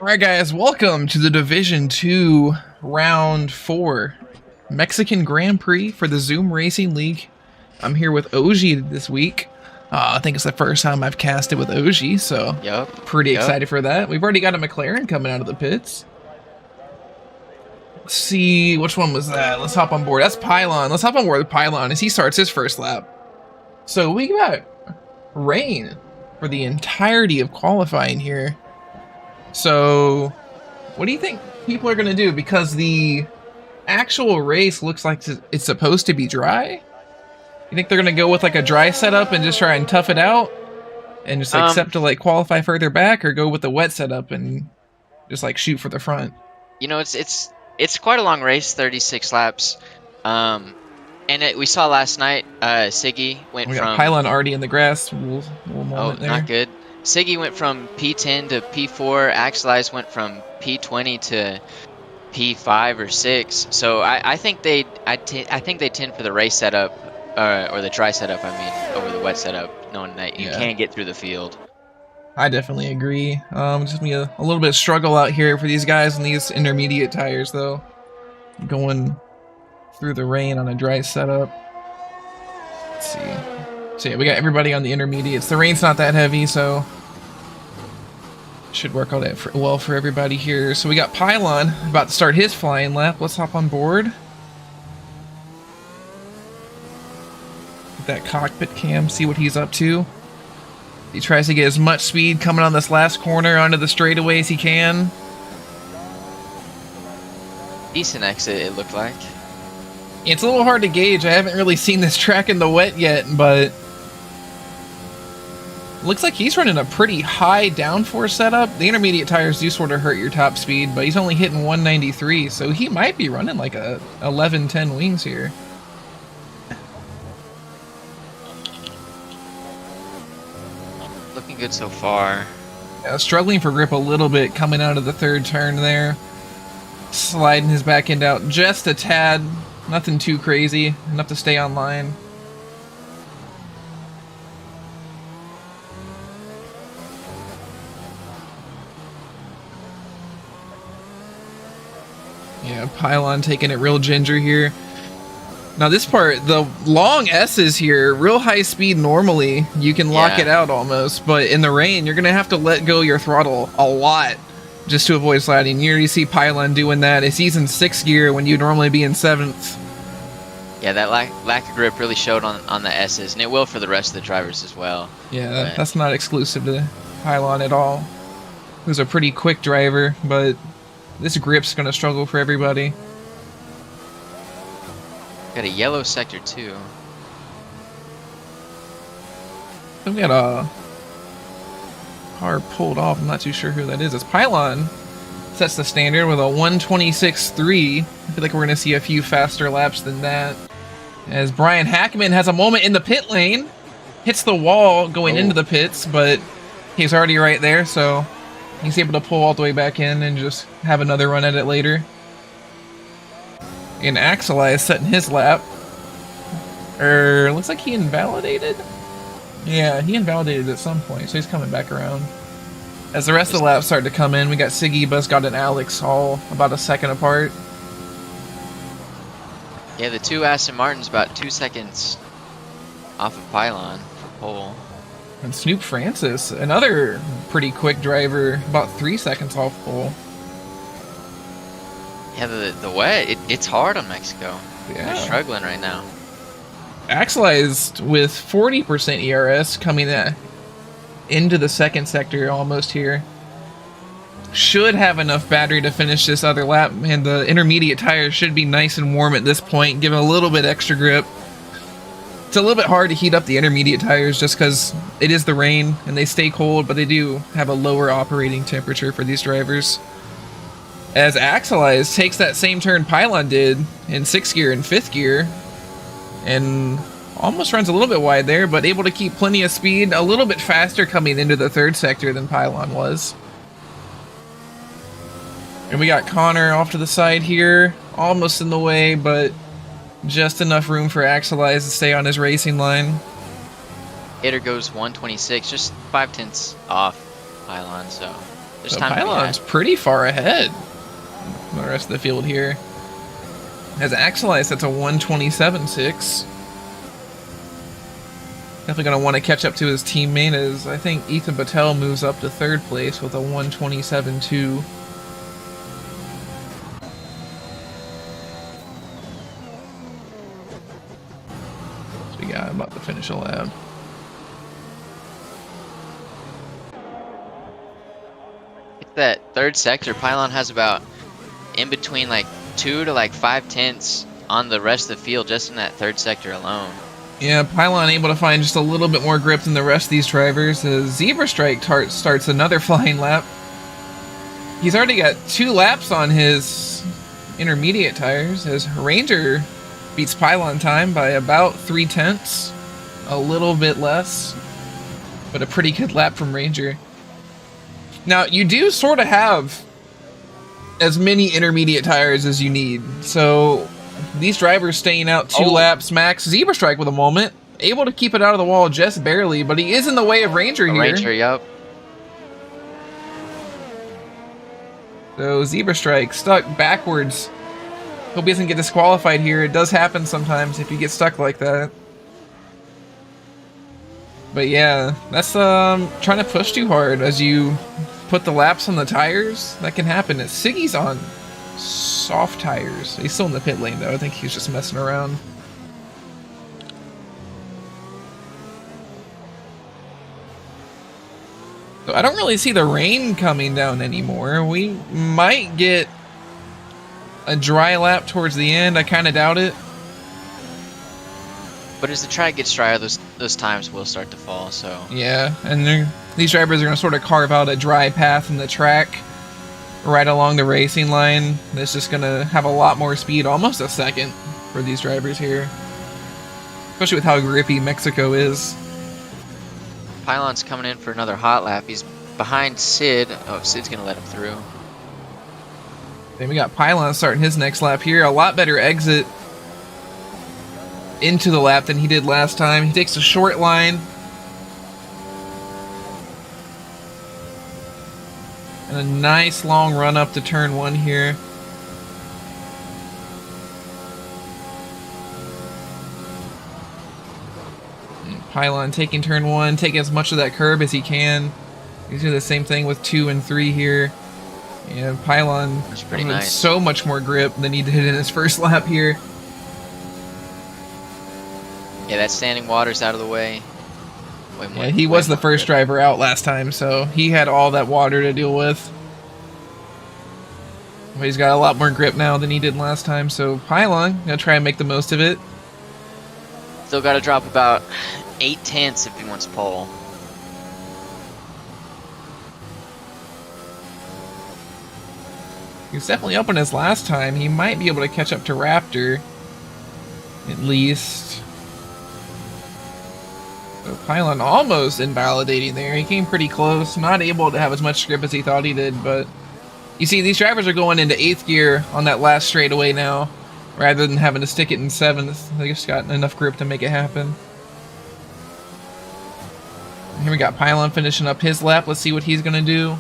All right, guys, welcome to the Division 2 Round 4 Mexican Grand Prix for the Zoom Racing League. I'm here with Oji this week. I think it's the first time I've casted with Oji, so pretty excited for that. We've already got a McLaren coming out of the pits. Let's see, which one was that? Let's hop on board. That's Pylon. Let's hop on board with Pylon as he starts his first lap. So we got rain for the entirety of qualifying here. So, what do you think people are going to do? Because the actual race looks like it's supposed to be dry. You think they're going to go with like a dry setup and just try and tough it out? And just accept to like qualify further back, or go with the wet setup and just like shoot for the front? You know, it's quite a long race, 36 laps. And we saw last night, Siggy went from... We got Pylon already in the grass. Oh, not good. Siggy went from P10 to P4. Axelize went from P20 to P5 or 6. So I think they tend for the race setup, or the dry setup. I mean, over the wet setup, knowing that you can't get through the field. I definitely agree. Just be a little bit of struggle out here for these guys in these intermediate tires, though. Going through the rain on a dry setup. Let's see. So yeah, we got everybody on the intermediates. The rain's not that heavy, so should work out well for everybody here. So we got Pylon about to start his flying lap. Let's hop on board. Get that cockpit cam, see what he's up to. He tries to get as much speed coming on this last corner onto the straightaway as he can. Decent exit, it looked like. It's a little hard to gauge. I haven't really seen this track in the wet yet, but looks like he's running a pretty high downforce setup. The intermediate tires do sort of hurt your top speed, but he's only hitting 193, so he might be running like a 11-10 wings here. Looking good so far. Yeah, struggling for grip a little bit coming out of the third turn there. Sliding his back end out just a tad. Nothing too crazy. Enough to stay on line. Yeah, Pylon taking it real ginger here. Now this part, the long S's here, real high speed normally, you can lock it out almost, but in the rain, you're going to have to let go your throttle a lot just to avoid sliding. You already see Pylon doing that. It's he's in 6th gear when you'd normally be in 7th. Yeah, that lack of grip really showed on the S's, and it will for the rest of the drivers as well. Yeah, that's not exclusive to Pylon at all. Who's a pretty quick driver, but this grip's going to struggle for everybody. Got a yellow sector too. We got a car pulled off. I'm not too sure who that is. It's Pylon. Sets the standard with a 126.3. I feel like we're going to see a few faster laps than that. As Brian Hackman has a moment in the pit lane. Hits the wall going into the pits, but he's already right there, so he's able to pull all the way back in and just have another run at it later. And Axeli is setting his lap. Looks like he invalidated? Yeah, he invalidated at some point, so he's coming back around. As the rest of the laps start to come in, we got Siggy, Buzzcott, and Alex all about a second apart. Yeah, the two Aston Martins about 2 seconds off of Pylon for pole. And Snoop Francis, another pretty quick driver, about 3 seconds off pole. Yeah, the wet, it's hard on Mexico. Yeah. They're struggling right now. Axelized with 40% ERS coming into the second sector almost here. Should have enough battery to finish this other lap, and the intermediate tires should be nice and warm at this point, giving a little bit extra grip. It's a little bit hard to heat up the intermediate tires just because it is the rain and they stay cold, but they do have a lower operating temperature for these drivers. As Axelize takes that same turn Pylon did in 6th gear and 5th gear, and almost runs a little bit wide there, but able to keep plenty of speed, a little bit faster coming into the 3rd sector than Pylon was. And we got Connor off to the side here, almost in the way, but just enough room for Axelize to stay on his racing line. Hater goes 126, just 5 tenths off Pylon, so There's So time to be Pylon's had. pretty far ahead of the rest of the field here. As Axelize, that's a 127.6. Definitely going to want to catch up to his teammate, as I think Ethan Patel moves up to 3rd place with a 127.2. So we got about to finish a lap. That 3rd sector, Pylon has about in between like 2 to like 5 tenths on the rest of the field just in that 3rd sector alone. Yeah, Pylon able to find just a little bit more grip than the rest of these drivers. As Zebra Strike starts another flying lap. He's already got 2 laps on his intermediate tires, as Ranger beats Pylon time by about 3 tenths. A little bit less, but a pretty good lap from Ranger. Now, you do sort of have as many intermediate tires as you need, so these drivers staying out 2 laps max. Zebra Strike with a moment, able to keep it out of the wall just barely, but he is in the way of Ranger here. Ranger, yep. So Zebra Strike stuck backwards. Hope he doesn't get disqualified here. It does happen sometimes if you get stuck like that. But yeah, that's trying to push too hard as you put the laps on the tires. That can happen. Siggy's on soft tires. He's still in the pit lane though. I think he's just messing around. So I don't really see the rain coming down anymore. We might get a dry lap towards the end. I kind of doubt it. But as the track gets drier, those times will start to fall. So yeah, and these drivers are going to sort of carve out a dry path in the track right along the racing line. That's just going to have a lot more speed, almost a second for these drivers here, especially with how grippy Mexico is. Pylon's coming in for another hot lap. He's behind Sid. Oh, Sid's going to let him through. Then we got Pylon starting his next lap here. A lot better exit into the lap than he did last time. He takes a short line. And a nice long run up to turn 1 here. And Pylon taking turn 1, taking as much of that curb as he can. He's doing the same thing with 2 and 3 here. And Pylon pretty nice. So much more grip than he did in his first lap here. Yeah, that standing water's out of the way. Yeah, he was the first driver out last time, so he had all that water to deal with. But he's got a lot more grip now than he did last time, so Pylon gonna try and make the most of it. Still got to drop about 8 tenths if he wants pole. He was definitely up on his last time. He might be able to catch up to Raptor, at least. So Pylon almost invalidating there. He came pretty close. Not able to have as much grip as he thought he did, but you see, these drivers are going into 8th gear on that last straightaway now, rather than having to stick it in 7th. They just got enough grip to make it happen. And here we got Pylon finishing up his lap. Let's see what he's going to do.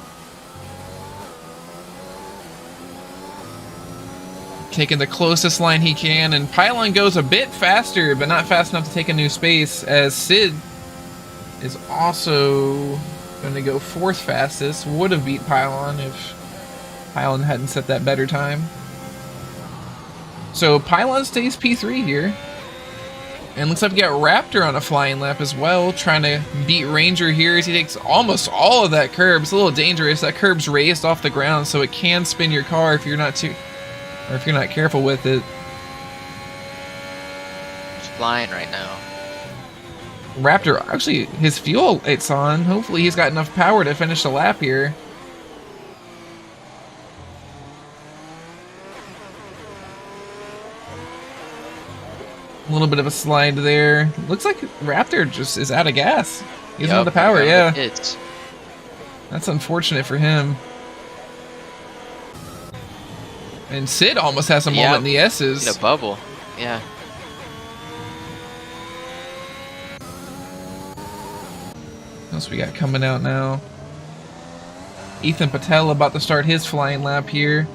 Taking the closest line he can, and Pylon goes a bit faster, but not fast enough to take a new space, as Sid is also going to go 4th fastest. Would have beat Pylon if Pylon hadn't set that better time. So Pylon stays P3 here. And looks like we got Raptor on a flying lap as well, trying to beat Ranger here as he takes almost all of that curb. It's a little dangerous. That curb's raised off the ground, so it can spin your car if you're not careful with it. He's flying right now. Raptor, actually, his fuel light's on. Hopefully he's got enough power to finish the lap here. A little bit of a slide there. Looks like Raptor just is out of gas. He doesn't have the power, yeah. That's unfortunate for him. And Sid almost has a moment in the S's. In a bubble, yeah. What else we got coming out now? Ethan Patel about to start his flying lap here.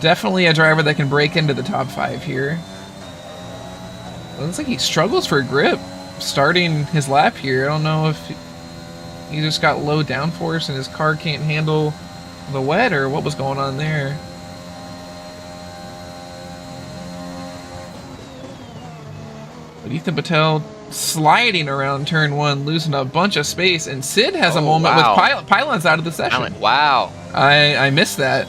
Definitely a driver that can break into the top 5 here. It looks like he struggles for grip starting his lap here. I don't know if he just got low downforce and his car can't handle the wet or what was going on there. But Ethan Patel sliding around turn 1, losing a bunch of space, and Sid has a moment with Pylon's out of the session. Wow. I missed that.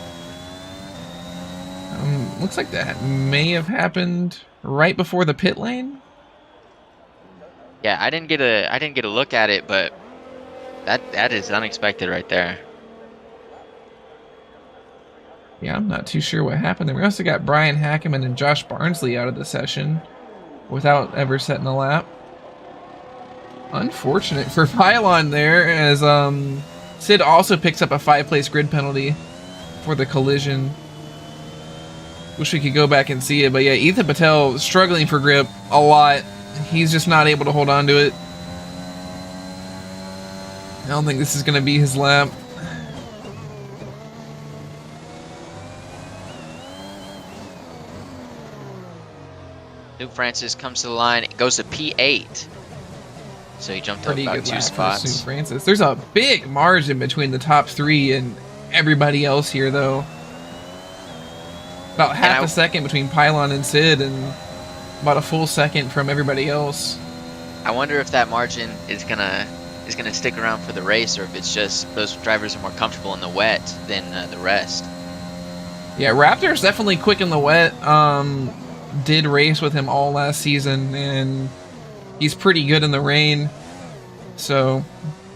Looks like that may have happened right before the pit lane. Yeah, I didn't get a look at it, but that is unexpected right there. Yeah, I'm not too sure what happened there. We also got Brian Hackeman and Josh Barnsley out of the session without ever setting a lap. Unfortunate for Pylon there, as Sid also picks up a 5-place grid penalty for the collision. Wish we could go back and see it, but yeah, Ethan Patel struggling for grip a lot. He's just not able to hold on to it. I don't think this is going to be his lap. Snoop Francis comes to the line. It goes to P8. So he jumped up about 2 spots. Snoop Francis. There's a big margin between the top 3 and everybody else here, though. About half a second between Pylon and Sid, and about a full second from everybody else. I wonder if that margin is gonna stick around for the race, or if it's just those drivers are more comfortable in the wet than the rest. Yeah, Raptor's definitely quick in the wet. Did race with him all last season, and he's pretty good in the rain. So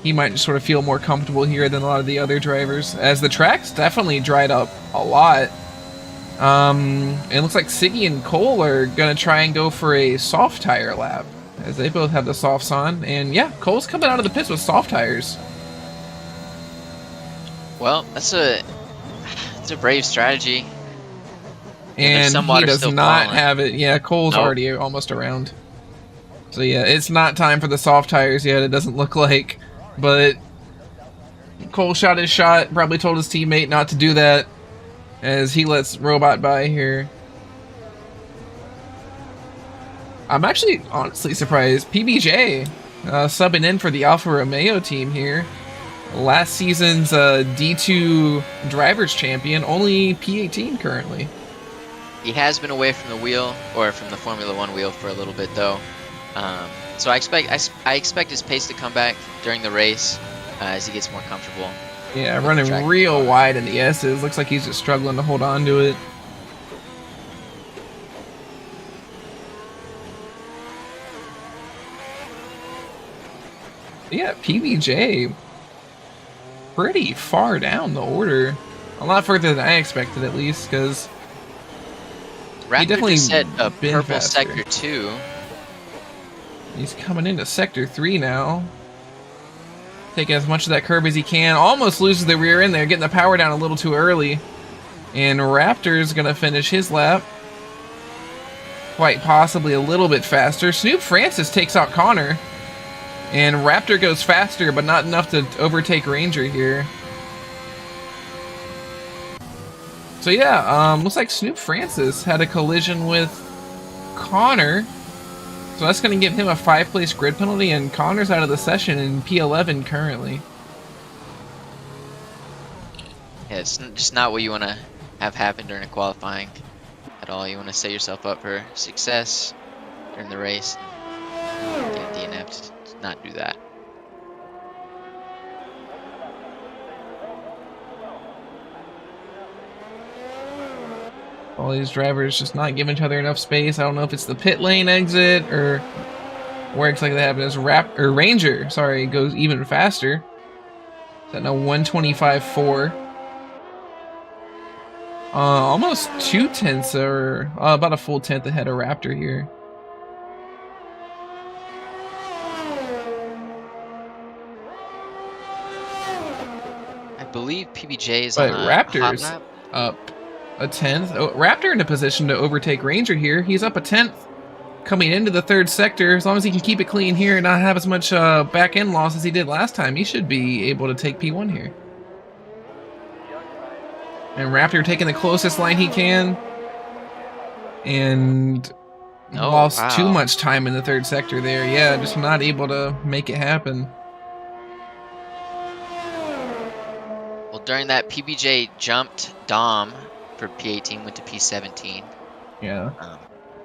he might just sort of feel more comfortable here than a lot of the other drivers, as the track's definitely dried up a lot. It looks like Siggy and Cole are gonna try and go for a soft tire lap, as they both have the softs on. And yeah, Cole's coming out of the pits with soft tires. Well, it's a brave strategy. And he does not have it. Yeah, Cole's already almost around. So yeah, it's not time for the soft tires yet, it doesn't look like. But Cole shot his shot, probably told his teammate not to do that, as he lets Robot by here. I'm actually honestly surprised. PBJ subbing in for the Alfa Romeo team here. Last season's D2 Drivers Champion, only P18 currently. He has been away from the wheel, or from the Formula 1 wheel, for a little bit though. So I expect his pace to come back during the race as he gets more comfortable. Yeah, running real wide in the S's. Looks like he's just struggling to hold on to it. Yeah, PBJ pretty far down the order. A lot further than I expected, at least, because he definitely set a purple sector 2. He's coming into sector 3 now. Taking as much of that curb as he can. Almost loses the rear end there, getting the power down a little too early. And Raptor's gonna finish his lap quite possibly a little bit faster. Snoop Francis takes out Connor. And Raptor goes faster, but not enough to overtake Ranger here. So yeah, looks like Snoop Francis had a collision with Connor. So that's going to give him a 5-place grid penalty, and Connor's out of the session in P11 currently. Yeah, it's just not what you want to have happen during a qualifying at all. You want to set yourself up for success during the race. Get DNF to not do that. All these drivers just not giving each other enough space. I don't know if it's the pit lane exit or where exactly that happened. As Ranger, goes even faster. Is that now 125.4? Almost 2/10 or about a full 10th ahead of Raptor here. I believe PBJ is on a Raptor's hot lap. Up a 10th. Oh, Raptor in a position to overtake Ranger here. He's up a 10th. coming into the third sector. As long as he can keep it clean here and not have as much back end loss as he did last time, he should be able to take P1 here. And Raptor taking the closest line he can. And lost too much time in the third sector there. Yeah, just not able to make it happen. Well, during that, PBJ jumped Dom for P18, went to P17. Yeah.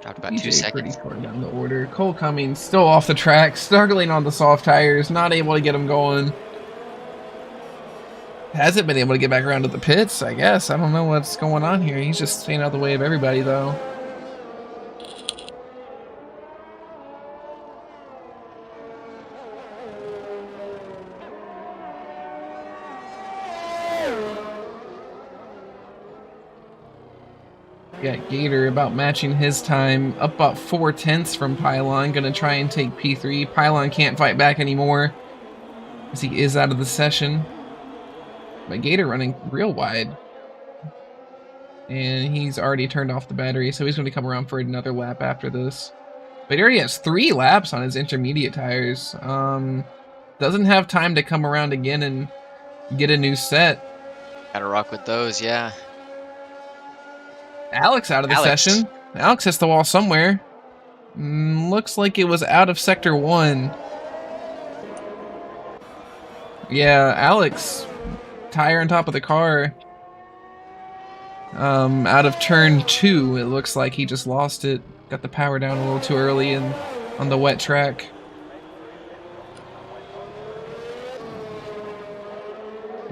Dropped about 2 seconds. Pretty far down the order. Cole Cummings still off the track, struggling on the soft tires, not able to get him going. Hasn't been able to get back around to the pits, I guess. I don't know what's going on here. He's just staying out of the way of everybody, though. Got Gator about matching his time, up about 4/10 from Pylon. Gonna try and take P3. Pylon can't fight back anymore, as he is out of the session. But Gator running real wide. And he's already turned off the battery, so he's going to come around for another lap after this. But he already has 3 laps on his intermediate tires. Doesn't have time to come around again and get a new set. Gotta rock with those, yeah. Alex out of the session. Alex hits the wall somewhere. Looks like it was out of Sector 1. Yeah, Alex, tire on top of the car. Out of turn 2, it looks like he just lost it. Got the power down a little too early and on the wet track.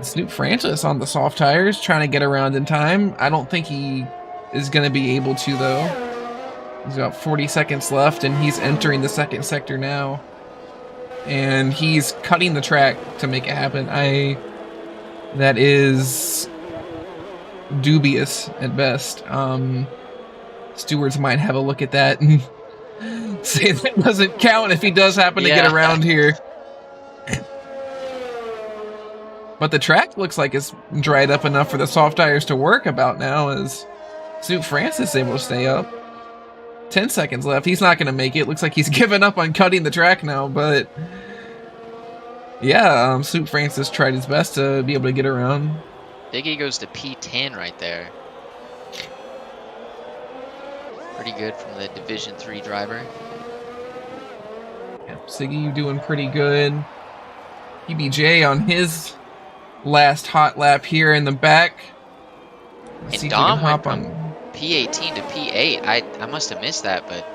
Snoop Francis on the soft tires, trying to get around in time. I don't think he is going to be able to, though. He's about 40 seconds left, and he's entering the second sector now. And he's cutting the track to make it happen. That is dubious at best. Stewards might have a look at that and say that doesn't count if he does happen to get around here. But the track looks like it's dried up enough for the soft tires to work about now, as Snoop Francis is able to stay up. 10 seconds left. He's not going to make it. Looks like he's given up on cutting the track now, but yeah, Snoop Francis tried his best to be able to get around. Biggie goes to P10 right there. Pretty good from the Division 3 driver. Yeah, Siggy doing pretty good. PBJ on his last hot lap here in the back. And Dom went from P18 to P8. I must have missed that, but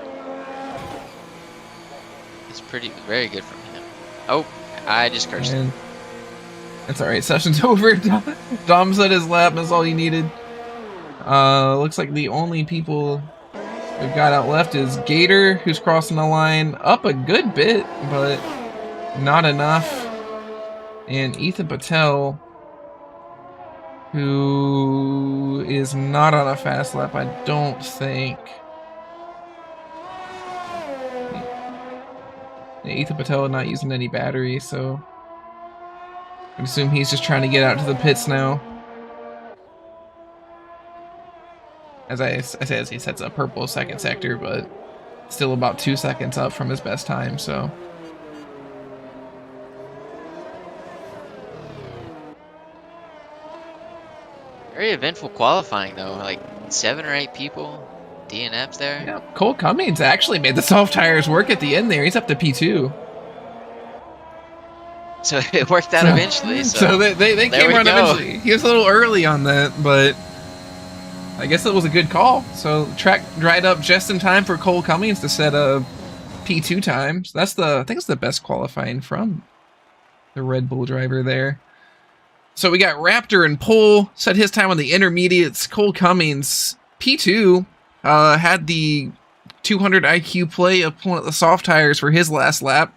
it's very good from him. Oh, I just cursed him. That's alright, session's over. Dom said his lap, that's all he needed. Looks like the only people we've got out left is Gator, who's crossing the line up a good bit, but not enough. And Ethan Patel, who is not on a fast lap, I don't think. Yeah, Ethan Patel is not using any battery, so I assume he's just trying to get out to the pits now. As I say, as he sets up purple second sector, but still about 2 seconds up from his best time, so. Very eventful qualifying, though. Like 7 or 8 people, DNFs there. Yeah, Cole Cummings actually made the soft tires work at the end there. He's up to P2. So it worked out eventually. So they came around eventually. He was a little early on that, but I guess it was a good call. So the track dried up just in time for Cole Cummings to set a P2 time. So that's I think it's the best qualifying from the Red Bull driver there. So we got Raptor and Pole set his time on the intermediates. Cole Cummings, P2, had the 200 IQ play of pulling out the soft tires for his last lap.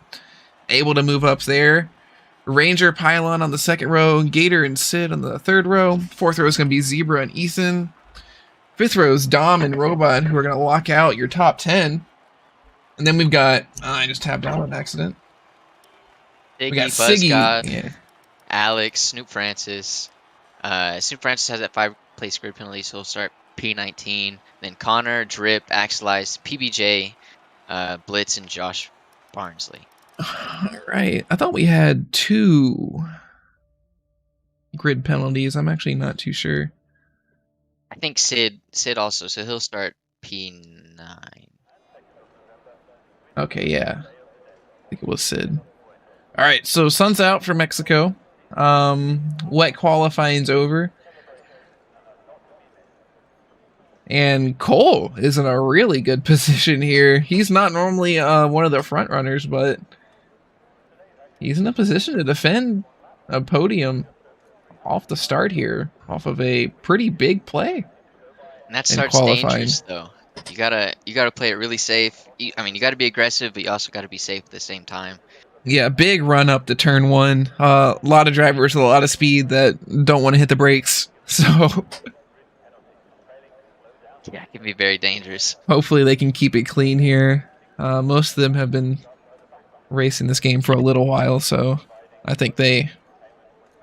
Able to move up there. Ranger, Pylon on the second row. Gator and Sid on the third row. Fourth row is going to be Zebra and Ethan. Fifth row is Dom and Robot, who are going to lock out your top 10. And then we've got... I just tapped out on accident. Siggy, we got Siggy. Yeah. Alex, Snoop Francis. Snoop Francis has that 5-place grid penalty, so he'll start P19. Then Connor, Drip, Axelize, PBJ, Blitz and Josh Barnsley. All right. I thought we had 2 grid penalties. I'm actually not too sure. I think Sid also, so he'll start P9. Okay, yeah. I think it was Sid. All right, so sun's out for Mexico. Wet qualifying's over. And Cole is in a really good position here. He's not normally one of the front runners, but he's in a position to defend a podium off the start here, off of a pretty big play. And that starts dangerous, though. You gotta play it really safe. I mean, you gotta be aggressive, but you also gotta be safe at the same time. Yeah, big run up to turn 1. A lot of drivers with a lot of speed that don't want to hit the brakes. So yeah, it can be very dangerous. Hopefully they can keep it clean here. Most of them have been racing this game for a little while, so I think they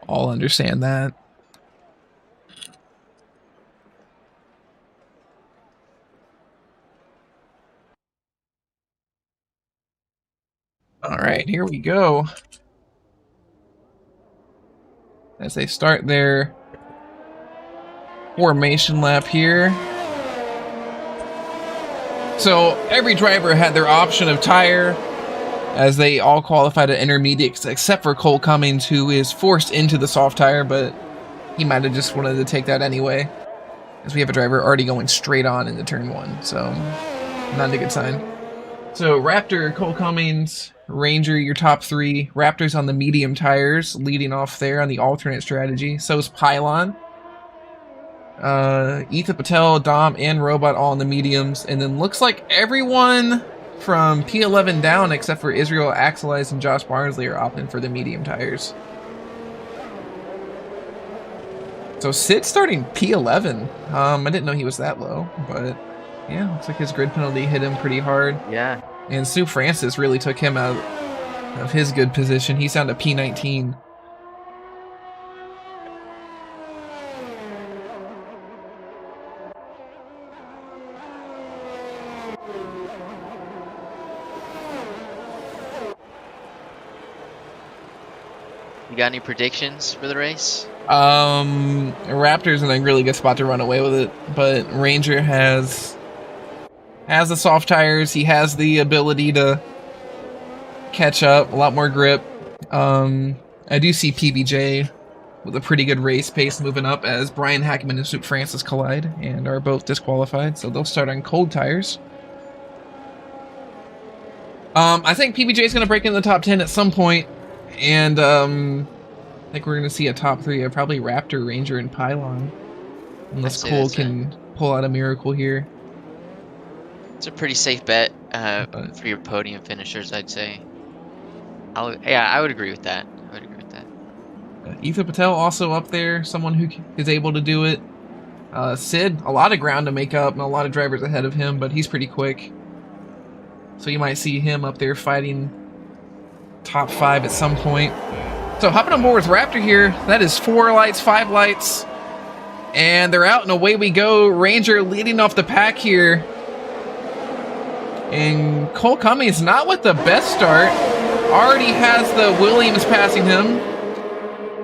all understand that. All right, here we go. As they start their formation lap here. So every driver had their option of tire as they all qualified at intermediates except for Cole Cummings, who is forced into the soft tire, but he might have just wanted to take that anyway, as we have a driver already going straight on into turn 1, so not a good sign. So Raptor, Cole Cummings, Ranger, your top 3. Raptor's on the medium tires, leading off there on the alternate strategy. So is Pylon. Ethan Patel, Dom, and Robot all in the mediums. And then looks like everyone from P11 down except for Israel Axelize and Josh Barnsley are opting for the medium tires. So Sid starting P11. I didn't know he was that low, but yeah, looks like his grid penalty hit him pretty hard. Yeah. And Sue Francis really took him out of his good position. He's down to P19. You got any predictions for the race? Raptor's in a really good spot to run away with it, but Ranger has the soft tires. He has the ability to catch up, a lot more grip. I do see PBJ with a pretty good race pace moving up as Brian Hackman and Soup Francis collide and are both disqualified, so they'll start on cold tires. I think PBJ is going to break into the top 10 at some point, and I think we're going to see a top 3 of probably Raptor, Ranger, and Pylon, unless Cole can pull out a miracle here. It's a pretty safe bet for your podium finishers, I'd say. I would agree with that. Ethan Patel also up there, someone who is able to do it. Sid, a lot of ground to make up and a lot of drivers ahead of him, but he's pretty quick. So you might see him up there fighting top 5 at some point. So hopping on board with Raptor here, that is 4 lights, 5 lights, and they're out and away we go. Ranger leading off the pack here. And Cole Cummings not with the best start. Already has the Williams passing him.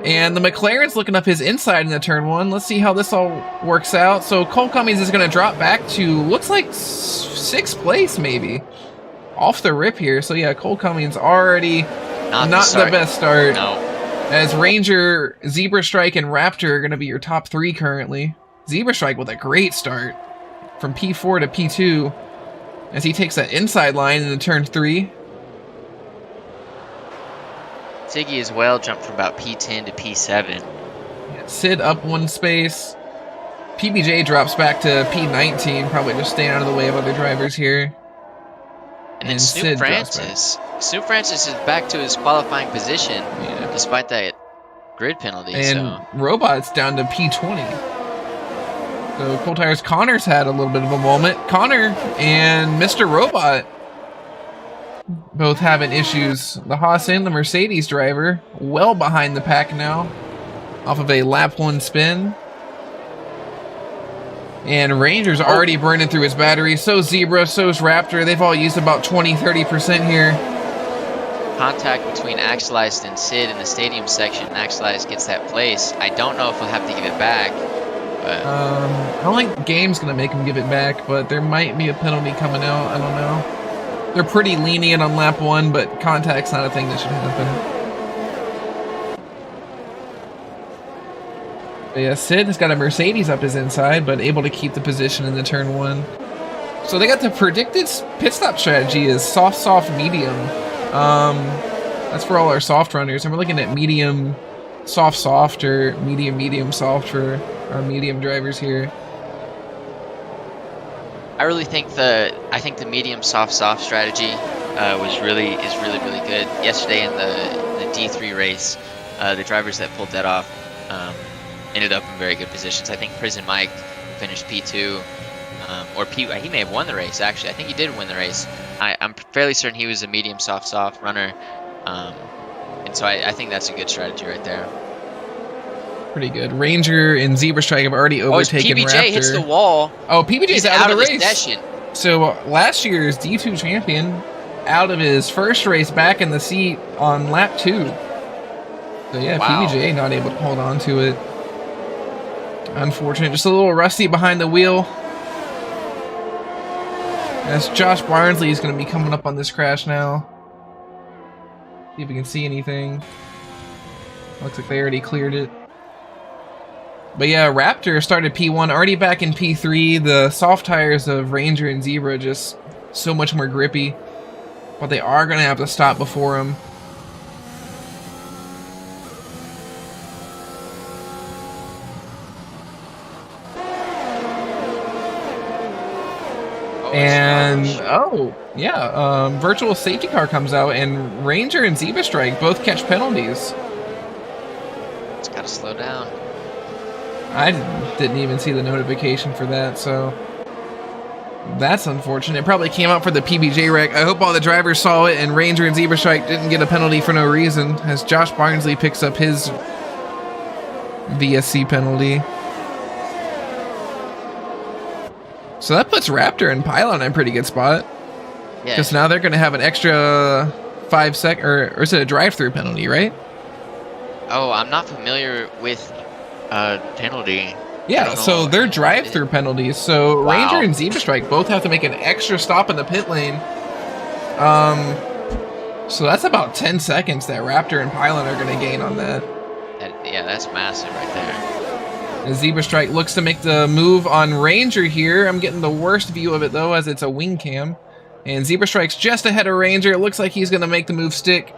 And the McLaren's looking up his inside in the turn 1. Let's see how this all works out. So Cole Cummings is going to drop back to, looks like 6th place maybe. Off the rip here. So yeah, Cole Cummings already not the best start. No. As Ranger, Zebra Strike, and Raptor are going to be your top 3 currently. Zebra Strike with a great start from P4 to P2 as he takes that inside line into turn 3. Siggy as well jumped from about P10 to P7. Yeah, Sid up 1 space. PBJ drops back to P19, probably just staying out of the way of other drivers here. And then Snoop Francis. Snoop Francis is back to his qualifying position, despite that grid penalty. And Robot's down to P20. So Cold Tires Connor's had a little bit of a moment. Connor and Mr. Robot both having issues. The Haas and the Mercedes driver well behind the pack now off of a lap 1 spin. And Ranger's already burning through his battery. So Zebra, so's Raptor. They've all used about 20-30% here. Contact between Axelized and Sid in the stadium section. Axelized gets that place. I don't know if he'll have to give it back. But I don't think game's going to make him give it back, but there might be a penalty coming out. I don't know. They're pretty lenient on lap 1, but contact's not a thing that should happen. But yeah, Sid has got a Mercedes up his inside, but able to keep the position in the turn 1. So they got the predicted pit stop strategy is soft, soft, medium. That's for all our soft runners, and we're looking at medium, soft, soft, or medium, medium, soft for our medium drivers here. I really think the medium soft strategy is really good. Yesterday in the D3 race, the drivers that pulled that off ended up in very good positions. I think Prison Mike finished P2, or P. He may have won the race actually. I think he did win the race. I'm fairly certain he was a medium soft runner, and so I think that's a good strategy right there. Pretty good. Ranger and Zebra Strike have already overtaken PBJ Raptor. hits the wall. Oh, PBJ's out of the race. Session. So last year's D2 champion out of his first race back in the seat on lap 2. So yeah, wow. PBJ not able to hold on to it. Unfortunate. Just a little rusty behind the wheel. As Josh Barnsley is going to be coming up on this crash now. See if we can see anything. Looks like they already cleared it. But yeah, Raptor started P1, already back in P3. The soft tires of Ranger and Zebra just so much more grippy. But they are going to have to stop before him. And, virtual safety car comes out, and Ranger and Zebra Strike both catch penalties. It's got to slow down. I didn't even see the notification for that, so that's unfortunate. It probably came out for the PBJ wreck. I hope all the drivers saw it, and Ranger and Zebra Strike didn't get a penalty for no reason, as Josh Barnsley picks up his VSC penalty. So that puts Raptor and Pylon in a pretty good spot. Yeah. Because now they're going to have an extra 5 sec, or is it a drive-through penalty, right? Oh, I'm not familiar with penalty. Yeah, so they're drive-through penalties. So wow. Ranger and Zebra Strike both have to make an extra stop in the pit lane. So that's about 10 seconds that Raptor and Pylon are going to gain on that. Yeah, that's massive right there. The Zebra Strike looks to make the move on Ranger here. I'm getting the worst view of it, though, as it's a wing cam. And Zebra Strike's just ahead of Ranger. It looks like he's going to make the move stick.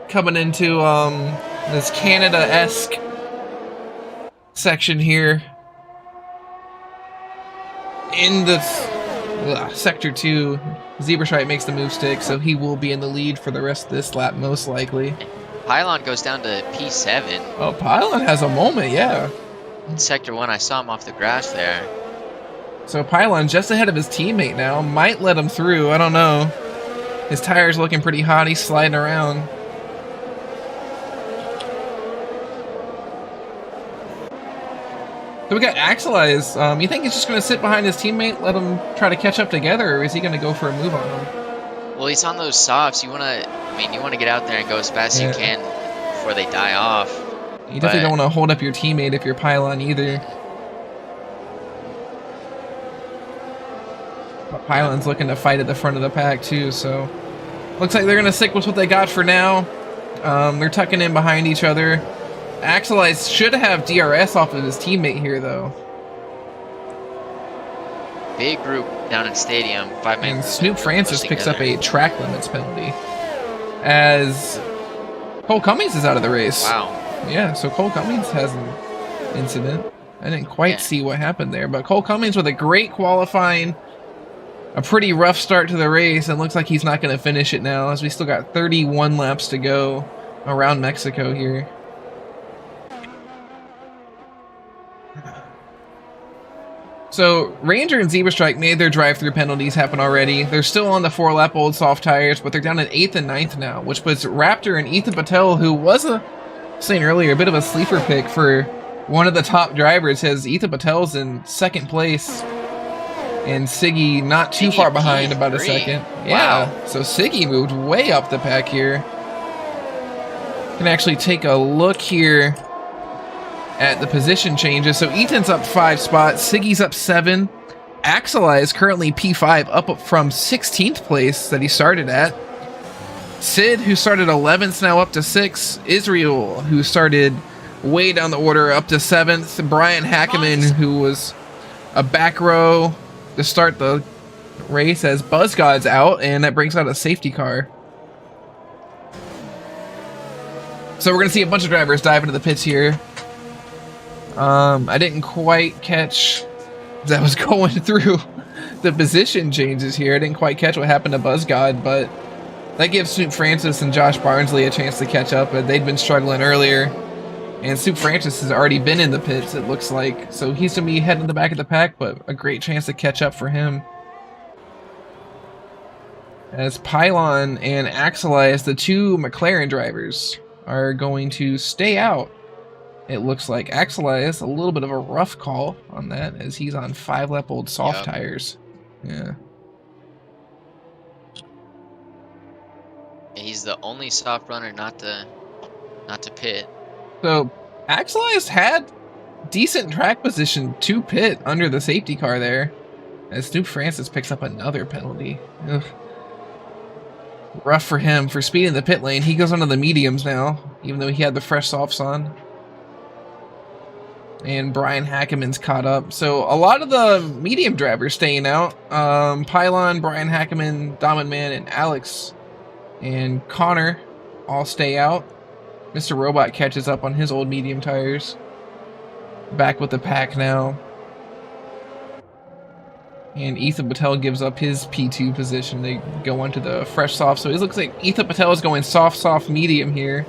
Coming into this Canada-esque section here. In the Sector 2, Zebra Strike makes the move stick, so he will be in the lead for the rest of this lap, most likely. Pylon goes down to P7. Oh, Pylon has a moment, yeah. In Sector 1, I saw him off the grass there. So Pylon just ahead of his teammate now. Might let him through, I don't know. His tire's looking pretty hot, he's sliding around. So we got Axelize. You think he's just going to sit behind his teammate, let him try to catch up together, or is he going to go for a move on him? Well, he's on those softs. You want to get out there and go as fast as you can before they die off. You definitely don't want to hold up your teammate if you're Pylon either. But Pylon's looking to fight at the front of the pack too, so looks like they're going to stick with what they got for now. They're tucking in behind each other. Axelize should have DRS off of his teammate here, though. Big group down in Stadium. 5 And Snoop Francis picks up a track limits penalty. As Cole Cummings is out of the race. Wow. Yeah, so Cole Cummings has an incident. I didn't quite see what happened there, but Cole Cummings with a great qualifying, a pretty rough start to the race, and looks like he's not going to finish it now, as we still got 31 laps to go around Mexico here. So Ranger and Zebra Strike made their drive-through penalties happen already. They're still on the 4-lap-old soft tires, but they're down at 8th and 9th now, which puts Raptor and Ethan Patel, who was saying earlier, a bit of a sleeper pick for one of the top drivers has Ethan Patel's in second place. And Siggy not too far behind, about a second. Yeah, wow. So Siggy moved way up the pack here. Can actually take a look here at the position changes. So Ethan's up 5 spots, Siggy's up 7. Axelai is currently P5, up from 16th place that he started at. Sid, who started 11th, now up to 6th. Israel, who started way down the order, up to 7th. Brian Hackeman, who was a back row to start the race, as BuzzGod's out, and that brings out a safety car. So we're going to see a bunch of drivers dive into the pits here. I didn't quite catch that was going through the position changes here. I didn't quite catch what happened to BuzzGod, but that gives Snoop Francis and Josh Barnsley a chance to catch up. They'd been struggling earlier, and Snoop Francis has already been in the pits, it looks like. So he's going to be heading to the back of the pack, but a great chance to catch up for him. As Pylon and Axelai, as the 2 McLaren drivers, are going to stay out. It looks like Axelai is a little bit of a rough call on that, as he's on 5-lap-old soft tires. Yeah. He's the only soft runner not to pit. So Axelai's had decent track position to pit under the safety car there, as Snoop Francis picks up another penalty. Ugh. Rough for him for speeding the pit lane. He goes onto the mediums now, even though he had the fresh softs on. And Brian Hackeman's caught up. So a lot of the medium drivers staying out. Pylon, Brian Hackeman, Dominman, and Alex and Connor all stay out. Mr. Robot catches up on his old medium tires. Back with the pack now. And Ethan Patel gives up his P2 position. They go onto the fresh soft. So it looks like Ethan Patel is going soft, medium here.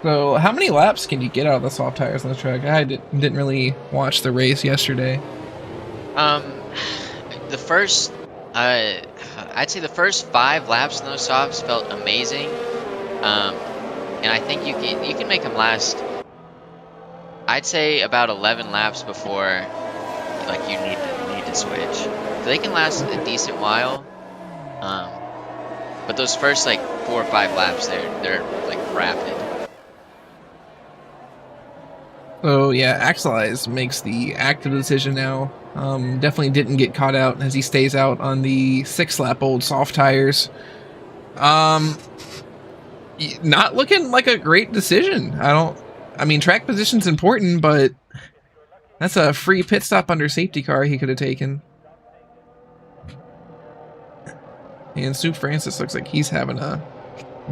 So how many laps can you get out of the soft tires on the track? I didn't really watch the race yesterday. The first, I'd say the first 5 laps in those softs felt amazing. And I think you can make them last, I'd say, about 11 laps before like you need to switch. So they can last a decent while. But those first like 4 or 5 laps, they're like rapid. So yeah, Axelai makes the active decision now. Definitely didn't get caught out, as he stays out on the 6-lap-old soft tires. Not looking like a great decision. I mean, track position's important, but that's a free pit stop under safety car he could have taken. And Sue Francis looks like he's having a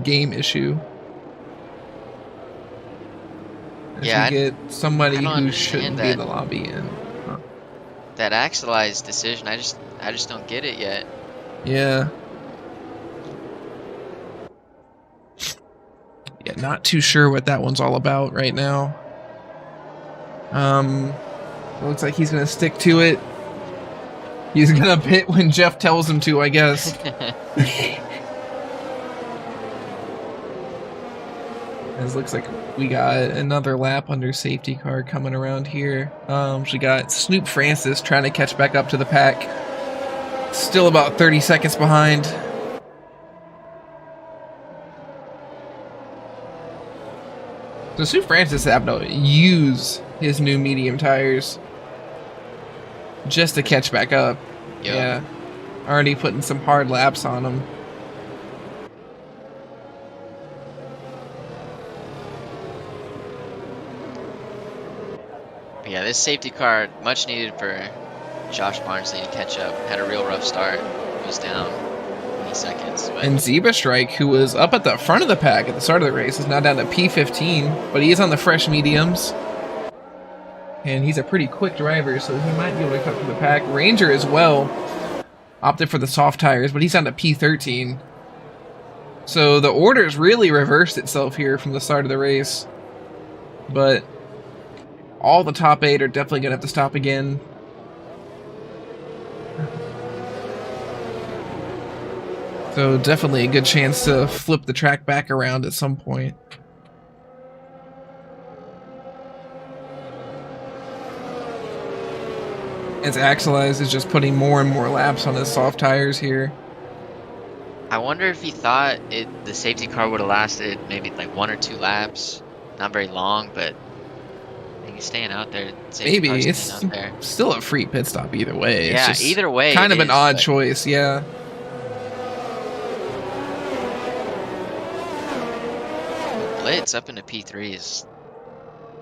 game issue. Yeah, you get somebody who shouldn't be in the lobby in. That Axelai's decision, I just don't get it yet. Yeah. Yeah, not too sure what that one's all about right now. Looks like he's gonna stick to it. He's gonna pit when Jeff tells him to, I guess. It looks like we got another lap under safety car coming around here. We got Snoop Francis trying to catch back up to the pack. Still about 30 seconds behind. So Snoop Francis having to use his new medium tires just to catch back up. Yep. Yeah. Already putting some hard laps on him. Yeah, this safety car, much needed for Josh Barnsley to catch up. Had a real rough start. Was down 20 seconds. But... And Zebra Strike, who was up at the front of the pack at the start of the race, is now down to P15, but he is on the fresh mediums. And he's a pretty quick driver, so he might be able to cut through the pack. Ranger as well opted for the soft tires, but he's down to P13. So the order's really reversed itself here from the start of the race. But all the top 8 are definitely going to have to stop again. So definitely a good chance to flip the track back around at some point. As Axelize is just putting more and more laps on his soft tires here. I wonder if he thought the safety car would have lasted maybe like 1 or 2 laps. Not very long, but he's staying out there. Maybe it's still a free pit stop either way. Yeah, it's just either way. Kind of an odd choice, yeah. Blitz up into P3 is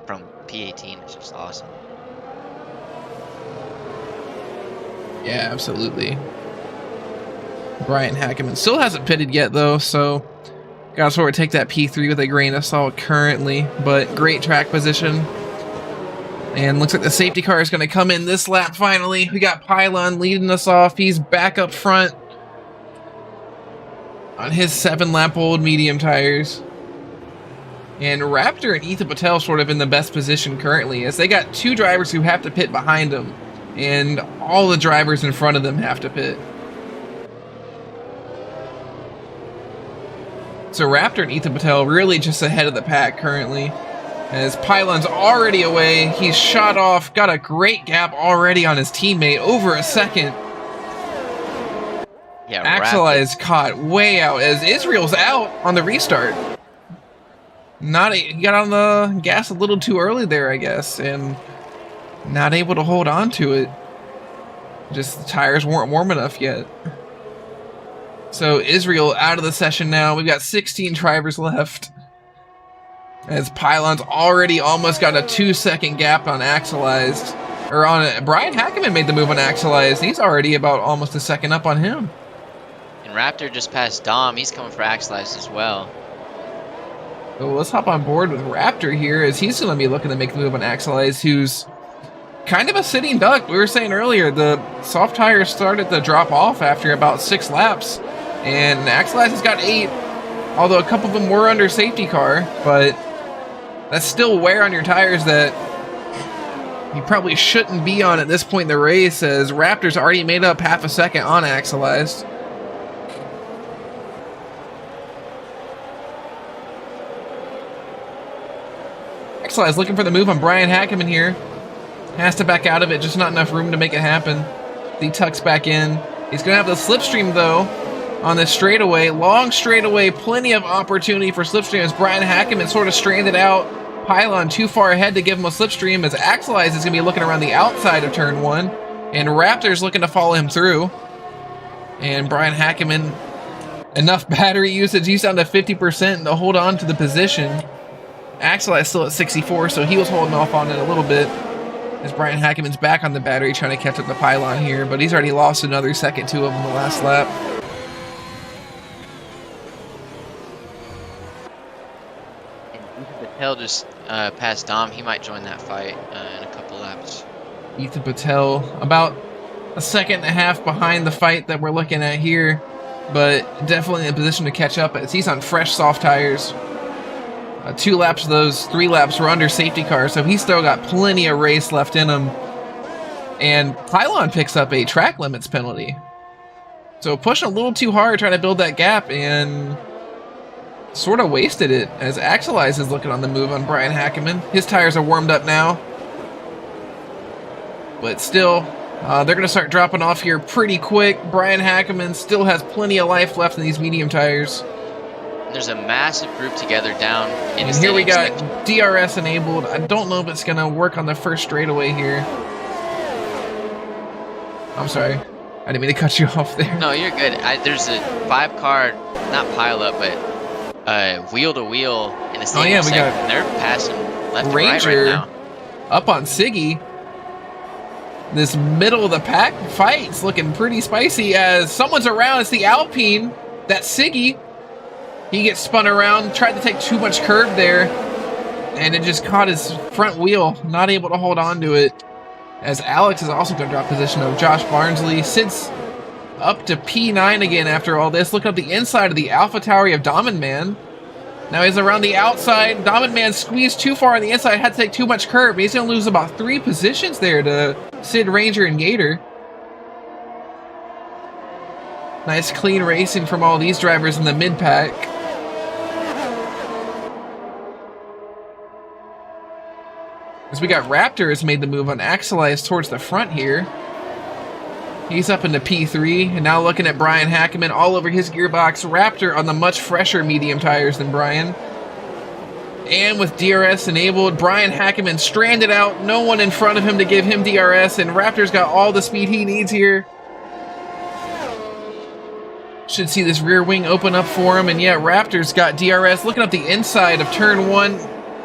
from P18 is just awesome. Yeah, absolutely. Brian Hackeman still hasn't pitted yet, though, so gotta sort of take that P3 with a grain of salt currently, but great track position. And looks like the safety car is going to come in this lap finally. We got Pylon leading us off. He's back up front on his 7-lap-old medium tires. And Raptor and Ethan Patel sort of in the best position currently, as they got 2 drivers who have to pit behind them, and all the drivers in front of them have to pit. So Raptor and Ethan Patel really just ahead of the pack currently. As Pylon's already away, he's shot off, got a great gap already on his teammate, over a second. Yeah, Axelize caught way out as Israel's out on the restart. He got on the gas a little too early there, I guess, and not able to hold on to it. Just the tires weren't warm enough yet. So Israel out of the session now. We've got 16 drivers left. As Pylon's already almost got a 2-second gap on Axelized. Or on it. Brian Hackeman made the move on Axelized. He's already about almost a second up on him. And Raptor just passed Dom. He's coming for Axelized as well. So let's hop on board with Raptor here, as he's going to be looking to make the move on Axelized, who's kind of a sitting duck. We were saying earlier, the soft tires started to drop off after about 6 laps. And Axelized has got 8. Although a couple of them were under safety car, but that's still wear on your tires that you probably shouldn't be on at this point in the race, as Raptor's already made up half a second on Axelized. Axelized looking for the move on Brian Hackeman here. Has to back out of it, just not enough room to make it happen. He tucks back in. He's going to have the slipstream, though, on this straightaway. Long straightaway, plenty of opportunity for slipstream as Brian Hackeman sort of stranded out. Pylon too far ahead to give him a slipstream, as Axelize is going to be looking around the outside of turn 1. And Raptor's looking to follow him through. And Brian Hackeman, enough battery usage. He's down to 50% to hold on to the position. Axelize still at 64, so he was holding off on it a little bit. As Brian Hackeman's back on the battery trying to catch up the Pylon here, but he's already lost another second to him in the last lap. Ethan Patel just passed Dom. He might join that fight in a couple laps. Ethan Patel about a second and a half behind the fight that we're looking at here, but definitely in a position to catch up as he's on fresh soft tires. 2 laps of those 3 laps were under safety car, so he's still got plenty of race left in him. And Pylon picks up a track limits penalty. So pushing a little too hard trying to build that gap, and sort of wasted it, as Axelize is looking on the move on Brian Hackeman. His tires are warmed up now. But still, they're going to start dropping off here pretty quick. Brian Hackeman still has plenty of life left in these medium tires. There's a massive group together down in and here we got DRS enabled. I don't know if it's going to work on the first straightaway here. I'm sorry. I didn't mean to cut you off there. No, you're good. There's a 5-car, not pileup, but wheel to wheel in the stadium segment, and they're passing left Ranger and right now. Up on Siggy. This middle of the pack fight's looking pretty spicy as someone's around. It's the Alpine. That's Siggy. He gets spun around, tried to take too much curb there, and it just caught his front wheel, not able to hold on to it. As Alex is also going to drop position of Josh Barnsley, sits up to P9 again after all this. Look up the inside of the AlphaTauri of Diamond Man. Now he's around the outside. Diamond Man squeezed too far on the inside, had to take too much curb. He's going to lose about 3 positions there to Sid, Ranger, and Gator. Nice clean racing from all these drivers in the mid-pack. As we got Raptor has made the move on Axelize towards the front here. He's up into P3, and now looking at Brian Hackeman all over his gearbox. Raptor on the much fresher medium tires than Brian. And with DRS enabled, Brian Hackeman stranded out. No one in front of him to give him DRS, and Raptor's got all the speed he needs here. Should see this rear wing open up for him, and yeah, Raptor's got DRS. Looking up the inside of turn 1,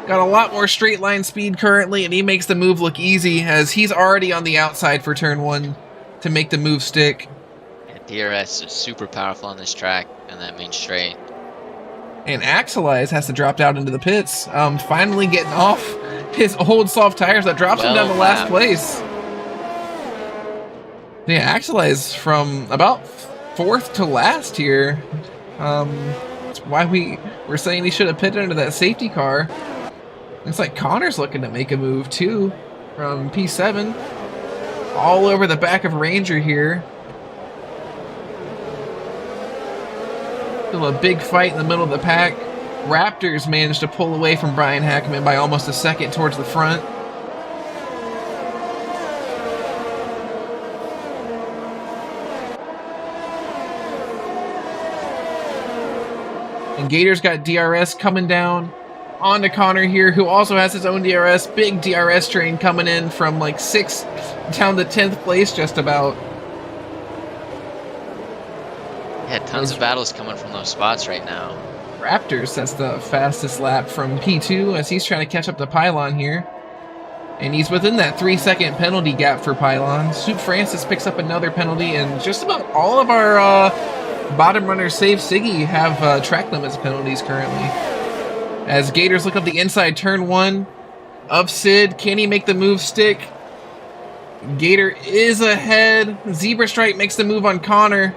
got a lot more straight line speed currently, and he makes the move look easy as he's already on the outside for turn 1 to make the move stick. Yeah, DRS is super powerful on this track and that main straight. And Axelize has to drop down into the pits, finally getting off his old soft tires that drops him down to last place. Yeah, Axelize from about 4th to last here. That's why we're saying he should have pitted into that safety car. Looks like Connor's looking to make a move too from P7. All over the back of Ranger here. Still a big fight in the middle of the pack. Raptors managed to pull away from Brian Hackeman by almost a second towards the front. And Gator's got DRS coming down onto Connor here, who also has his own DRS. Big DRS train coming in from like 6th down to 10th place just about. Yeah, tons of battles coming from those spots right now. Raptors, that's the fastest lap from P2 as he's trying to catch up to Pylon here. And he's within that 3-second penalty gap for Pylon. Soup Francis picks up another penalty, and just about all of our bottom runners, save Siggy, have track limits penalties currently. As Gators look up the inside turn 1 of Sid. Can he make the move stick? Gator is ahead. Zebra Strike makes the move on Connor.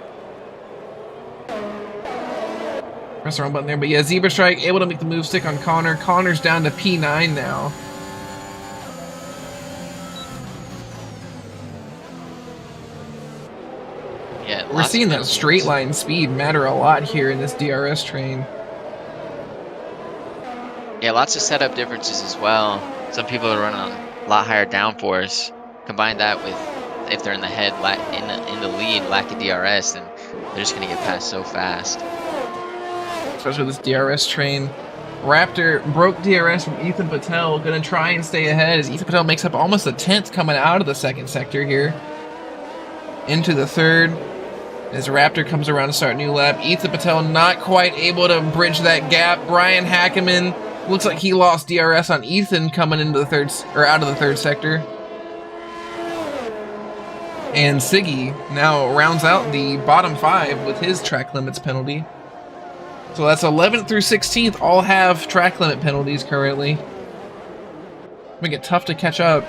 Press the wrong button there, but yeah, Zebra Strike able to make the move stick on Connor. Connor's down to P9 now. Yeah, we're seeing that straight line speed matter a lot here in this DRS train. Yeah, lots of setup differences as well. Some people are running on a lot higher downforce. Combine that with if they're in the head, in the lead, lack of DRS, then they're just gonna get past so fast. Especially with this DRS train. Raptor broke DRS from Ethan Patel. Gonna try and stay ahead as Ethan Patel makes up almost a 10th coming out of the 2nd sector here. Into the 3rd. As Raptor comes around to start a new lap. Ethan Patel not quite able to bridge that gap. Brian Hackeman looks like he lost DRS on Ethan coming into the 3rd, or out of the 3rd sector. And Siggy now rounds out the bottom 5 with his track limits penalty. So that's 11th through 16th all have track limit penalties currently. Make it tough to catch up.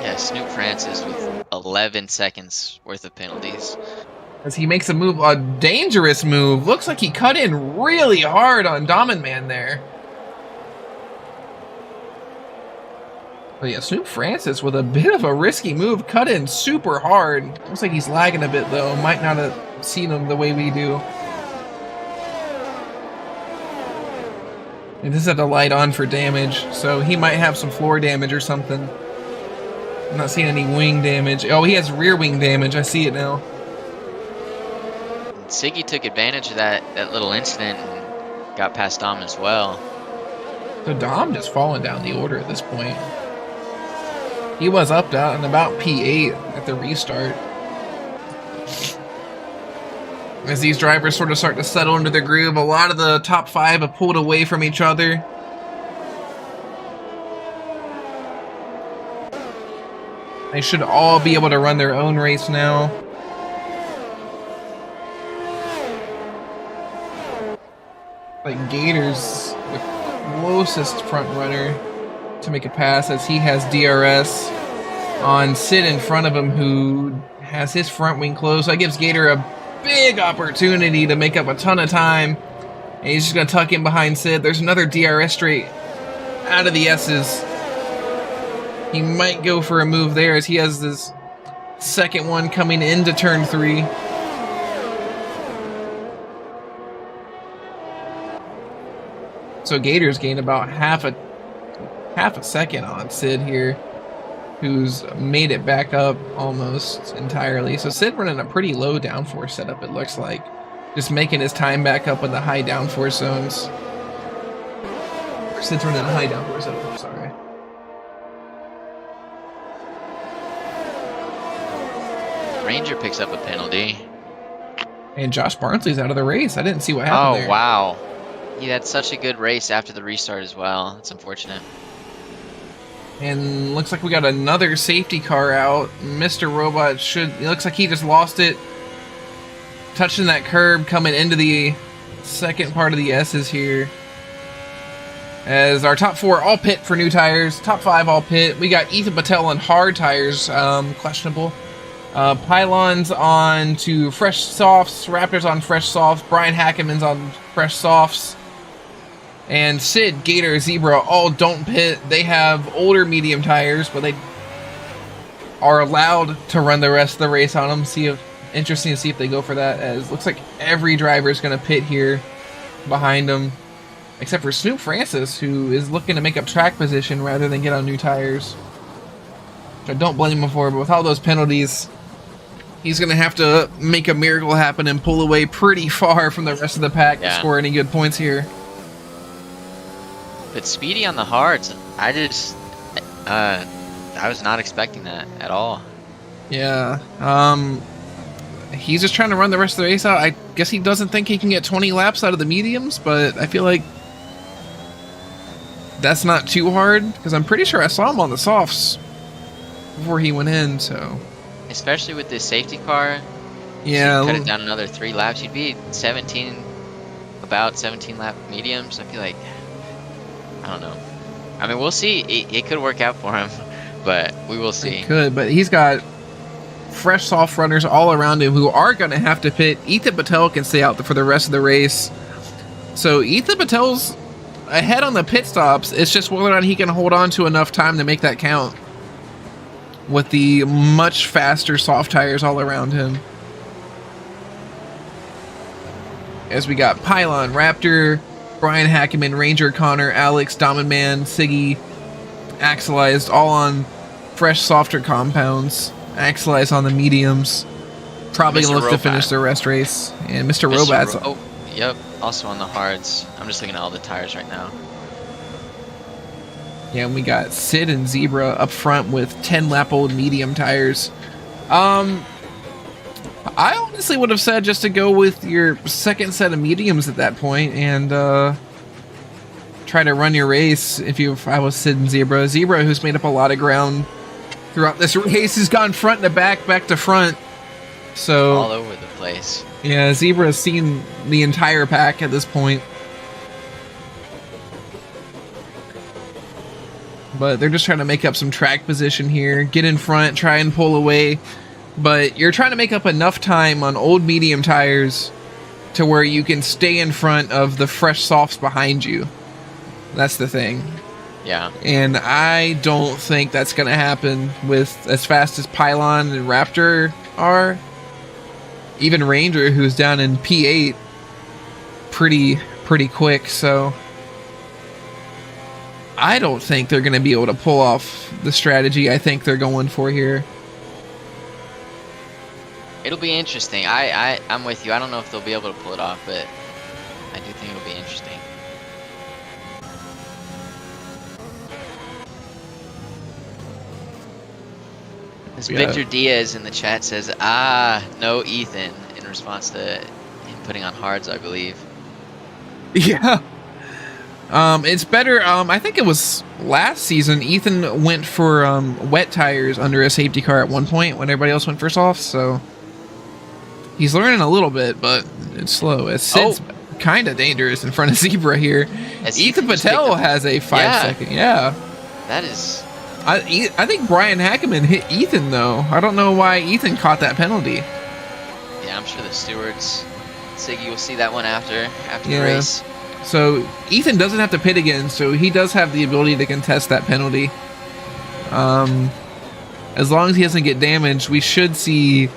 Yeah, Snoop Francis with 11 seconds worth of penalties. As he makes a move, a dangerous move. Looks like he cut in really hard on Domin Man there. But yeah, Snoop Francis with a bit of a risky move, cut in super hard. Looks like he's lagging a bit though. Might not have seen him the way we do. And this is at the light on for damage, so he might have some floor damage or something. I'm not seeing any wing damage. Oh, he has rear wing damage. I see it now. Siggy took advantage of that little incident and got past Dom as well. So Dom just falling down the order at this point. He was up down about P8 at the restart. As these drivers sort of start to settle into their groove, a lot of the top 5 have pulled away from each other. They should all be able to run their own race now. Like Gator's the closest front runner to make a pass as he has DRS on Sid in front of him who has his front wing closed. So that gives Gator a big opportunity to make up a ton of time. And he's just going to tuck in behind Sid. There's another DRS straight out of the S's. He might go for a move there as he has this second one coming into turn 3. So Gators gained about half a second on Sid here, who's made it back up almost entirely. So Sid running a pretty low downforce setup, it looks like. Just making his time back up in the high downforce zones. Sid's running a high downforce setup, I'm sorry. Ranger picks up a penalty. And Josh Barnsley's out of the race. I didn't see what happened there. Oh, wow. He had such a good race after the restart as well. It's unfortunate. And looks like we got another safety car out. Mr. Robot it looks like he just lost it. Touching that curb coming into the second part of the S's here. As our top 4 all pit for new tires. Top 5 all pit. We got Ethan Patel on hard tires, questionable. Pylons on to fresh softs. Raptors on fresh softs. Brian Hackeman's on fresh softs. And Sid, Gator, Zebra all don't pit. They have older medium tires, but they are allowed to run the rest of the race on them. Interesting to see if they go for that, as looks like every driver is going to pit here behind them, except for Snoop Francis, who is looking to make up track position rather than get on new tires. Which I don't blame him for, but with all those penalties, he's going to have to make a miracle happen and pull away pretty far from the rest of the pack to score any good points here. But Speedy on the hards, I was not expecting that at all. Yeah, he's just trying to run the rest of the race out. I guess he doesn't think he can get 20 laps out of the mediums, but I feel like that's not too hard, because I'm pretty sure I saw him on the softs before he went in, so... Especially with this safety car, yeah, cut it down another 3 laps, you'd be about 17 lap mediums. I feel like, I don't know. I mean, we'll see. It could work out for him, but we will see. It could, but he's got fresh soft runners all around him who are going to have to pit. Ethan Patel can stay out for the rest of the race. So Ethan Patel's ahead on the pit stops. It's just whether or not he can hold on to enough time to make that count with the much faster soft tires all around him. As we got Pylon, Raptor, Brian Hackeman, Ranger, Connor, Alex, Diamond Man, Siggy, Axelized, all on fresh, softer compounds. Axelized on the mediums. Probably going to look to finish the rest race. And Mr. Robot's... Yep, also on the hards. I'm just looking at all the tires right now. Yeah, and we got Sid and Zebra up front with 10-lap-old medium tires. I honestly would have said just to go with your second set of mediums at that point and try to run your race if I was Sid and Zebra. Zebra, who's made up a lot of ground throughout this race, has gone front to back to front. So all over the place. Yeah, Zebra has seen the entire pack at this point. But they're just trying to make up some track position here. Get in front, try and pull away. But you're trying to make up enough time on old medium tires to where you can stay in front of the fresh softs behind you. That's the thing. Yeah. And I don't think that's going to happen with as fast as Pylon and Raptor are. Even Ranger, who's down in P8 pretty quick, so I don't think they're going to be able to pull off the strategy I think they're going for here. It'll be interesting. I'm with you. I don't know if they'll be able to pull it off, but I do think it'll be interesting. Victor Diaz in the chat says, no Ethan, in response to him putting on hards, I believe. Yeah. It's better. I think it was last season, Ethan went for wet tires under a safety car at one point when everybody else went for softs, so he's learning a little bit, but it's slow. As Sid's kind of dangerous in front of Zebra here. Ethan Patel has a 5-second. Yeah. That is... I think Brian Hackeman hit Ethan, though. I don't know why Ethan caught that penalty. Yeah, I'm sure the stewards, Siggy, will see that one after the race. So Ethan doesn't have to pit again, so he does have the ability to contest that penalty. as long as he doesn't get damaged, we should see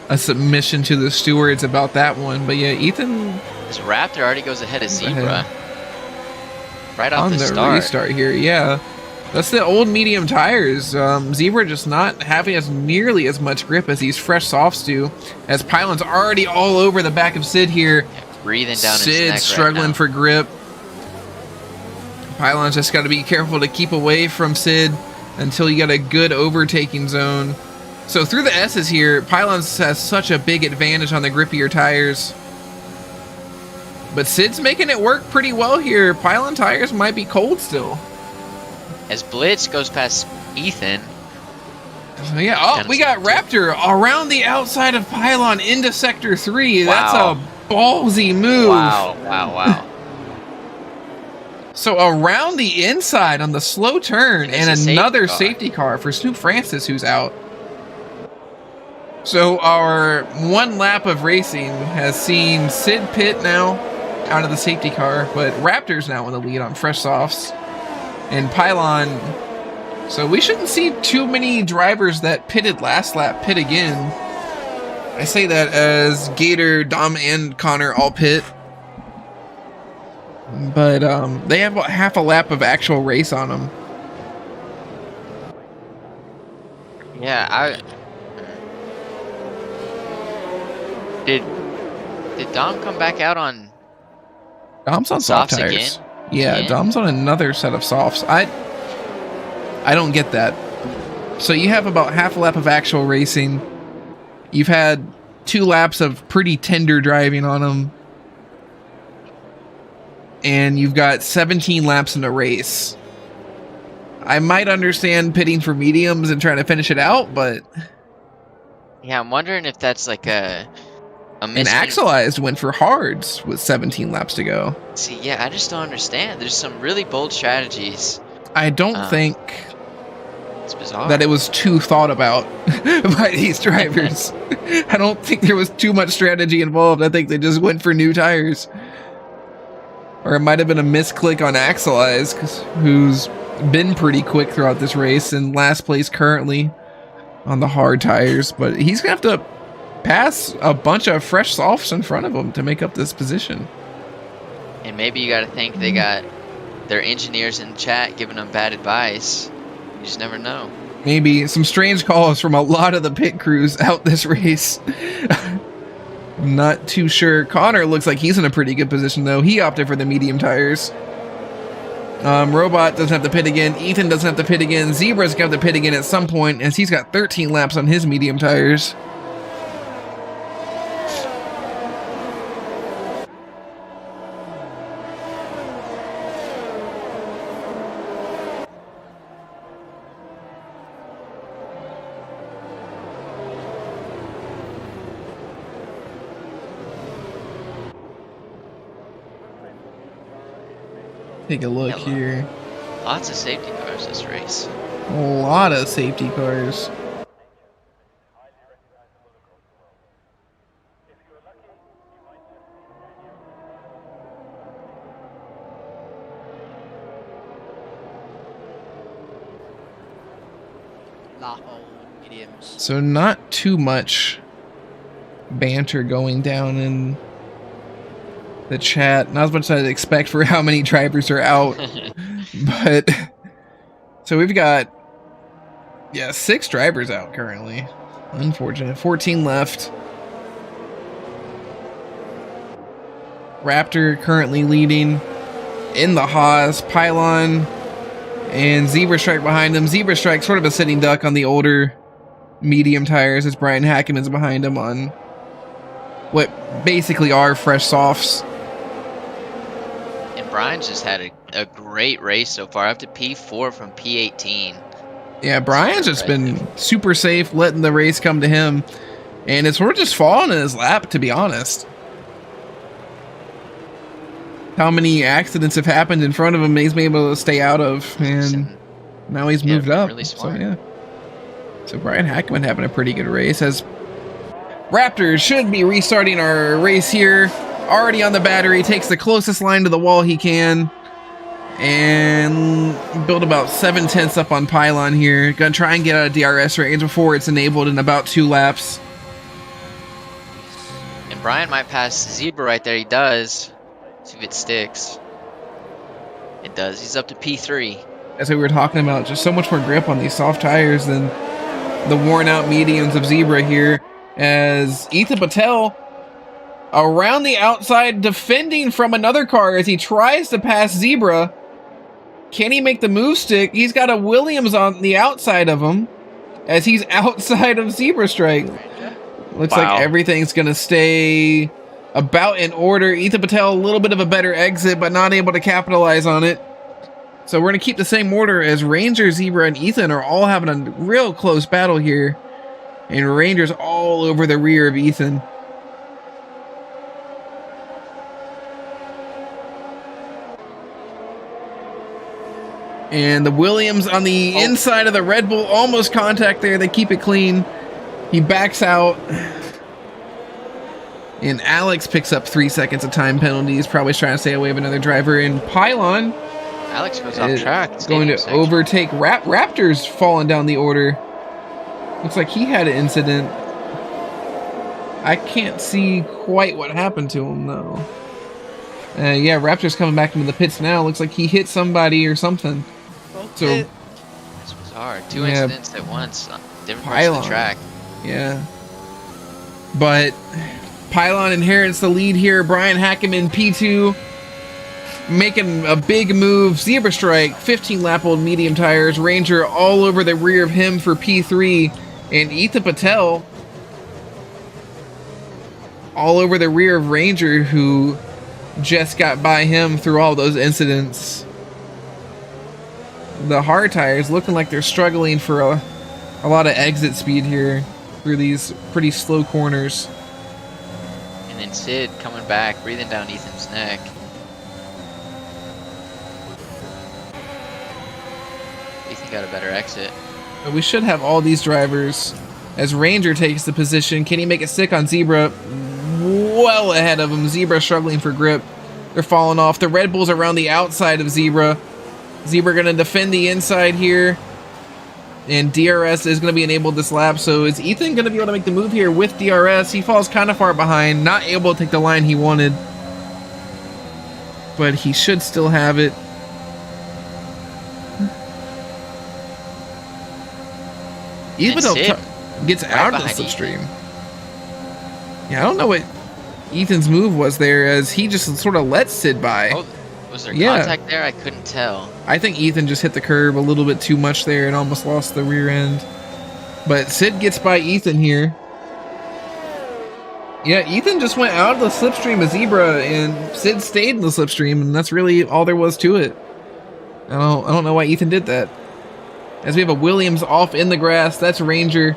a submission to the stewards about that one. But yeah, Ethan... This Raptor already goes ahead of Zebra. Right off on the the start. restart here, yeah. That's the old medium tires. Zebra just not having as nearly as much grip as these fresh softs do. As Pylon's already all over the back of Sid here. Yeah, breathing down his Sid neck struggling right now. for grip. Pylon's just got to be careful to keep away from Sid until you got a good overtaking zone. So through the S's here, Pylon's has such a big advantage on the grippier tires. But Sid's making it work pretty well here. Pylon tires might be cold still. As Blitz goes past Ethan. So yeah, oh, we got Raptor around the outside of Pylon into Sector 3. Wow. That's a ballsy move. Wow, wow, wow. So around the inside on the slow turn and another safety car for Snoop Francis, who's out. So our one lap of racing has seen Sid pit now out of the safety car, but Raptor's now in the lead on fresh softs. And Pylon, so we shouldn't see too many drivers that pitted last lap pit again. I say that as Gator, Dom, and Connor all pit. But they have about half a lap of actual race on them. Yeah, Did Dom come back out on Dom's on soft tires again? Yeah, Again? Dom's on another set of softs. I don't get that. So you have about half a lap of actual racing. You've had 2 laps of pretty tender driving on them. And you've got 17 laps in a race. I might understand pitting for mediums and trying to finish it out, but... Yeah, I'm wondering if that's like a And Axelized went for hards with 17 laps to go. See, yeah, I just don't understand. There's some really bold strategies. I don't think It's bizarre. that it was too thought about by these drivers. I don't think there was too much strategy involved. I think they just went for new tires. Or it might have been a misclick on Axelized, who's been pretty quick throughout this race and last place currently on the hard tires. But he's going to have to pass a bunch of fresh softs in front of him to make up this position. And maybe you got to think they got their engineers in chat giving them bad advice. You just never know. Maybe some strange calls from a lot of the pit crews out this race. Not too sure. Connor looks like he's in a pretty good position, though. He opted for the medium tires. Robot doesn't have to pit again. Ethan doesn't have to pit again. Zebra's going to have to pit again at some point, as he's got 13 laps on his medium tires. Take a look here. Lots of safety cars this race. A lot of safety cars. So not too much banter going down in the chat. Not as much as I'd expect for how many drivers are out. But so we've got 6 drivers out currently. Unfortunate. 14 left. Raptor currently leading in the Haas. Pylon and Zebra Strike behind him. Zebra Strike sort of a sitting duck on the older medium tires as Brian Hackeman's behind him on what basically are fresh softs. And Brian's just had a great race so far, up to P4 from P18. Yeah, Brian's just been super safe, letting the race come to him. And it's sort of just fallen in his lap, to be honest. How many accidents have happened in front of him he's been able to stay out of, and now he's moved up. Really smart. So Brian Hackman having a pretty good race, as Raptor should be restarting our race here. Already on the battery, takes the closest line to the wall he can. And build about 7/10 up on Pylon here. Gonna try and get out of DRS range before it's enabled in about 2 laps. And Brian might pass Zebra right there. He does. See if it sticks. It does. He's up to P3. As we were talking about, just so much more grip on these soft tires than the worn out mediums of Zebra here. As Ethan Patel around the outside defending from another car as he tries to pass Zebra. Can he make the move stick? He's got a Williams on the outside of him as he's outside of Zebra Strike. Looks like everything's going to stay about in order. Ethan Patel, a little bit of a better exit, but not able to capitalize on it. So we're going to keep the same order as Ranger, Zebra, and Ethan are all having a real close battle here. And Ranger's all over the rear of Ethan. And the Williams on the inside of the Red Bull, almost contact there. They keep it clean. He backs out. And Alex picks up 3 seconds of time penalties. Probably trying to stay away from another driver. And Pylon, Alex goes off track. It's going to overtake Raptor's falling down the order. Looks like he had an incident. I can't see quite what happened to him, though. Yeah, Raptor's coming back into the pits now. Looks like he hit somebody or something. So this was hard. Two incidents at once on different parts of the track. Yeah. But Pylon inherits the lead here. Brian Hackeman, P2, making a big move. Zebra Strike, 15-lap-old medium tires. Ranger all over the rear of him for P3. And Ethan Patel all over the rear of Ranger, who just got by him through all those incidents. The hard tires looking like they're struggling for a lot of exit speed here through these pretty slow corners. And then Sid coming back, breathing down Ethan's neck. Ethan got a better exit. But we should have all these drivers as Ranger takes the position. Can he make it stick on Zebra? Well ahead of him. Zebra struggling for grip. They're falling off. The Red Bulls around the outside of Zebra. Zebra going to defend the inside here. And DRS is going to be enabled this lap. So is Ethan going to be able to make the move here with DRS? He falls kind of far behind. Not able to take the line he wanted. But he should still have it. Even though gets out of the slipstream. Yeah, I don't know what Ethan's move was there, as he just sort of let Sid by. Oh, was there contact there? I couldn't tell. I think Ethan just hit the curb a little bit too much there and almost lost the rear end. But Sid gets by Ethan here. Yeah, Ethan just went out of the slipstream of Zebra, and Sid stayed in the slipstream, and that's really all there was to it. I don't know why Ethan did that. As we have a Williams off in the grass, that's Ranger.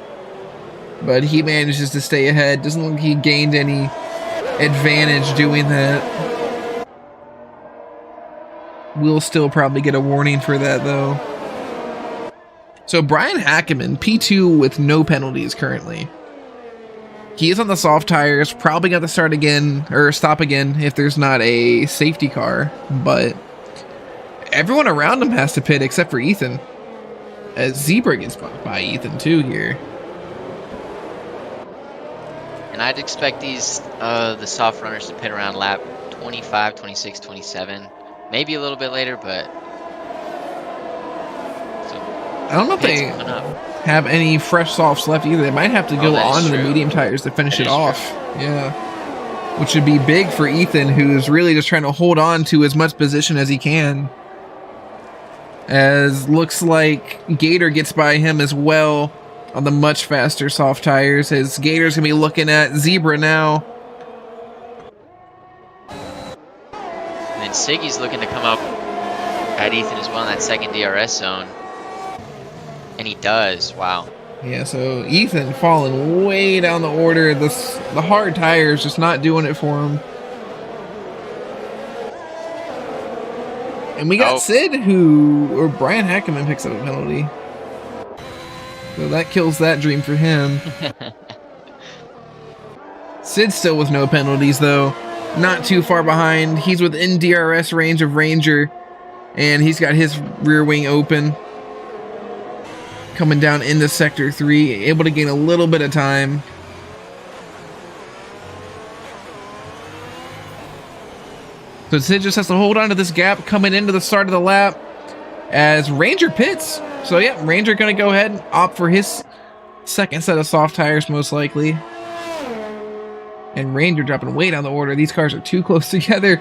But he manages to stay ahead. Doesn't look like he gained any advantage doing that. We'll still probably get a warning for that, though. So Brian Hackeman, P2 with no penalties currently. He is on the soft tires, probably got to start again, or stop again if there's not a safety car, but everyone around him has to pit except for Ethan. As Zebra gets by Ethan too here. And I'd expect these, the soft runners to pit around lap 25, 26, 27. Maybe a little bit later, but... So, I don't know if they have any fresh softs left either. They might have to go on to the medium tires to finish it off. Yeah. Which would be big for Ethan, who's really just trying to hold on to as much position as he can. As looks like Gator gets by him as well on the much faster soft tires, as Gator's gonna be looking at Zebra now. And then Siggy's looking to come up at Ethan as well in that second DRS zone. And he does. Wow. Yeah, so Ethan falling way down the order. The hard tires just not doing it for him. And we got Sid, or Brian Hackeman picks up a penalty. So that kills that dream for him. Sid's still with no penalties, though. Not too far behind. He's within DRS range of Ranger. And he's got his rear wing open. Coming down into sector 3, able to gain a little bit of time. So Sid just has to hold on to this gap coming into the start of the lap as Ranger pits. So yeah, Ranger gonna go ahead and opt for his second set of soft tires most likely. And Ranger dropping way down the order. These cars are too close together.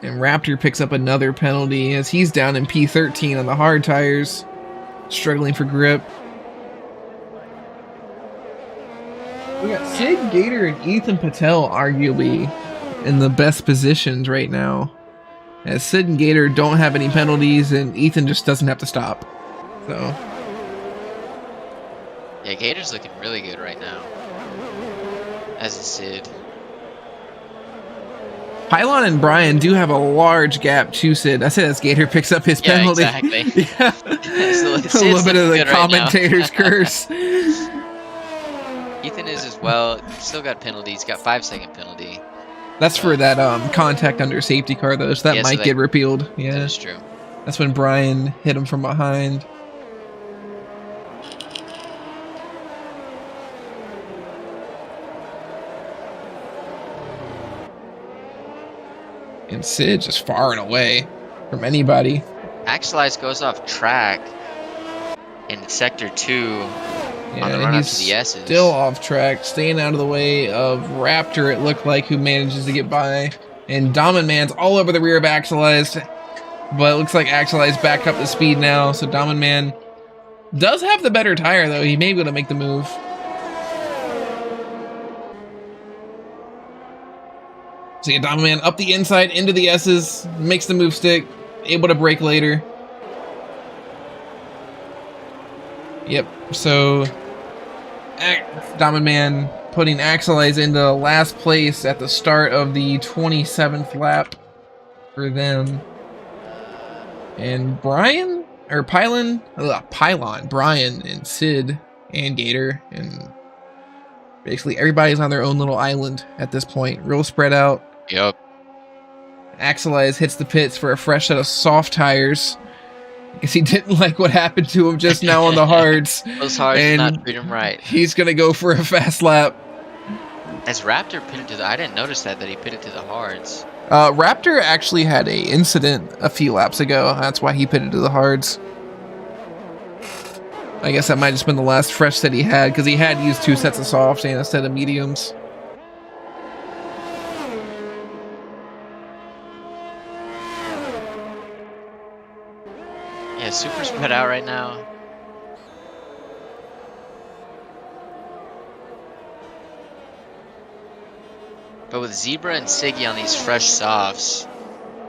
And Raptor picks up another penalty as he's down in P13 on the hard tires, struggling for grip. We got Sid Gator and Ethan Patel arguably in the best positions right now, as Sid and Gator don't have any penalties and Ethan just doesn't have to stop. So yeah, Gator's looking really good right now, as is Sid. Pylon and Brian do have a large gap to Sid. I said as Gator picks up his penalty. Exactly. Yeah. So a little bit of the commentator's curse. Ethan is as well. Still got penalties. Got 5-second penalty. That's for that contact under safety car though, so that might get repealed. Yeah, that is true. That's when Brian hit him from behind. And Sid just far and away from anybody. Axelize goes off track in sector 2 on the run up to the S's. Still off track, staying out of the way of Raptor, it looked like, who manages to get by. And Domin Man's all over the rear of Axelize. But it looks like Axelize back up to speed now. So Domin Man does have the better tire, though. He may be able to make the move. So yeah, Domin Man up the inside into the S's, makes the move stick, able to brake later. Yep, so Domin Man putting Axelize into last place at the start of the 27th lap for them. And Brian, or Pylon, Brian and Sid and Gator, and basically everybody's on their own little island at this point, real spread out. Yep. Axelize hits the pits for a fresh set of soft tires because he didn't like what happened to him just now on the hards. Those hards did not treat him right. He's gonna go for a fast lap. As Raptor pitted to the, I didn't notice that he pitted to the hards. Raptor actually had a incident a few laps ago. That's why he pitted to the hards. I guess that might have just been the last fresh set he had, because he had used 2 sets of softs and a set of mediums. Yeah, super spread out right now. But with Zebra and Siggy on these fresh softs,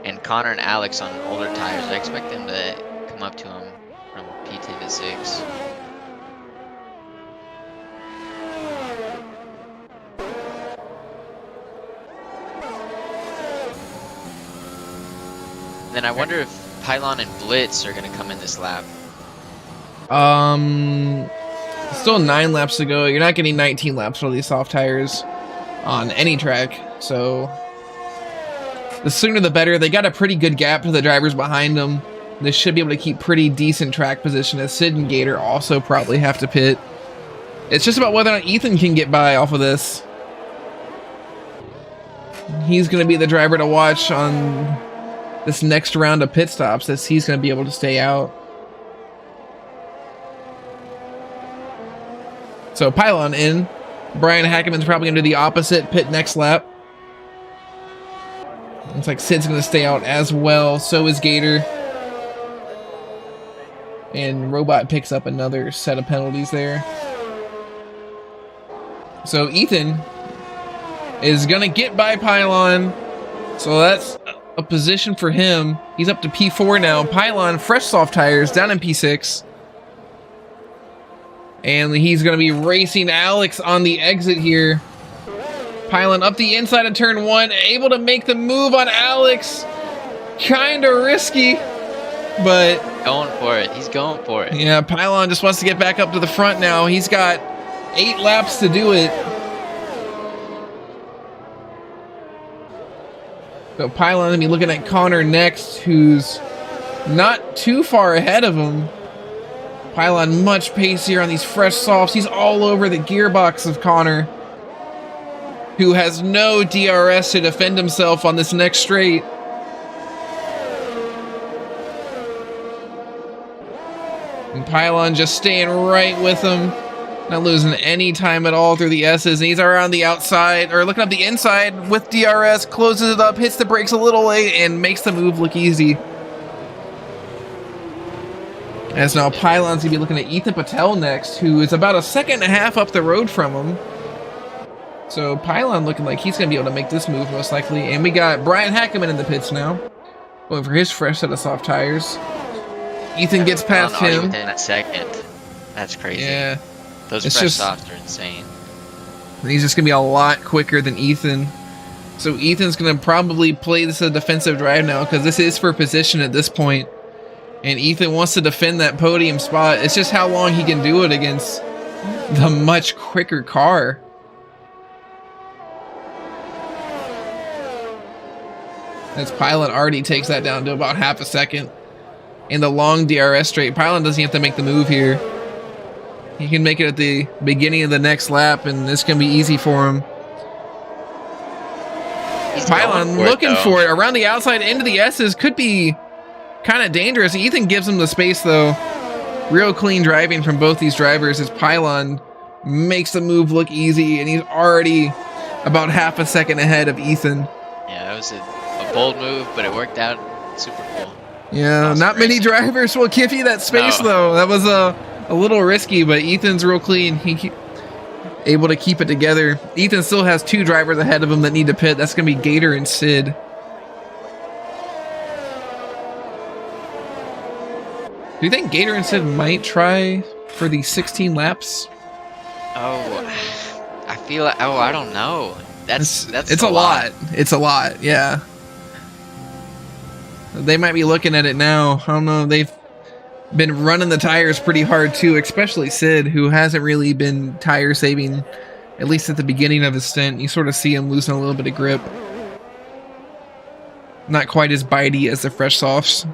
and Connor and Alex on older tires, I expect them to come up to him from P10 to 6. Then I wonder if Pylon and Blitz are going to come in this lap. Still 9 laps to go. You're not getting 19 laps for these soft tires on any track, so the sooner the better. They got a pretty good gap to the drivers behind them. They should be able to keep pretty decent track position, as Sid and Gator also probably have to pit. It's just about whether or not Ethan can get by off of this. He's going to be the driver to watch on this next round of pit stops, as he's going to be able to stay out. So Pylon in. Brian Hackeman's probably going to do the opposite, pit next lap. Looks like Sid's going to stay out as well. So is Gator. And Robot picks up another set of penalties there. So Ethan is going to get by Pylon. So that's a position for him. He's up to P4 now. Pylon, fresh soft tires, down in P6. And he's going to be racing Alex on the exit here. Pylon up the inside of turn 1, able to make the move on Alex. Kind of risky, but going for it. He's going for it. Yeah, Pylon just wants to get back up to the front now. He's got 8 laps to do it. So Pylon gonna be looking at Connor next, who's not too far ahead of him. Pylon much pacier on these fresh softs. He's all over the gearbox of Connor, who has no DRS to defend himself on this next straight. And Pylon just staying right with him, not losing any time at all through the S's. And he's around the outside, or looking up the inside with DRS, closes it up, hits the brakes a little late, and makes the move look easy. As now Pylon's gonna be looking at Ethan Patel next, who is about a second and a half up the road from him. So Pylon looking like he's gonna be able to make this move most likely. And we got Brian Hackeman in the pits now, going for his fresh set of soft tires. Ethan gets past him. Within a second. That's crazy. Yeah. Those fresh softs are insane. He's just gonna be a lot quicker than Ethan. So Ethan's gonna probably play this a defensive drive now, because this is for position at this point. And Ethan wants to defend that podium spot. It's just how long he can do it against the much quicker car. As Pylon already takes that down to about half a second. In the long DRS straight, Pylon doesn't have to make the move here. He can make it at the beginning of the next lap, and this can be easy for him. Pylon looking for it around the outside into the S's, could be kind of dangerous. Ethan gives him the space though. Real clean driving from both these drivers as Pylon makes the move look easy, and he's already about half a second ahead of Ethan. Yeah, that was a bold move, but it worked out super cool. Yeah, not many drivers will give you that space though. That was a little risky, but Ethan's real clean. He able to keep it together. Ethan still has two drivers ahead of him that need to pit. That's gonna be Gator and Sid. Do you think Gator and Sid might try for the 16 laps? Oh, I feel like, I don't know. That's it's a lot. It's a lot, yeah. They might be looking at it now. I don't know. They've been running the tires pretty hard too, especially Sid, who hasn't really been tire saving, at least at the beginning of his stint. You sort of see him losing a little bit of grip. Not quite as bitey as the fresh softs.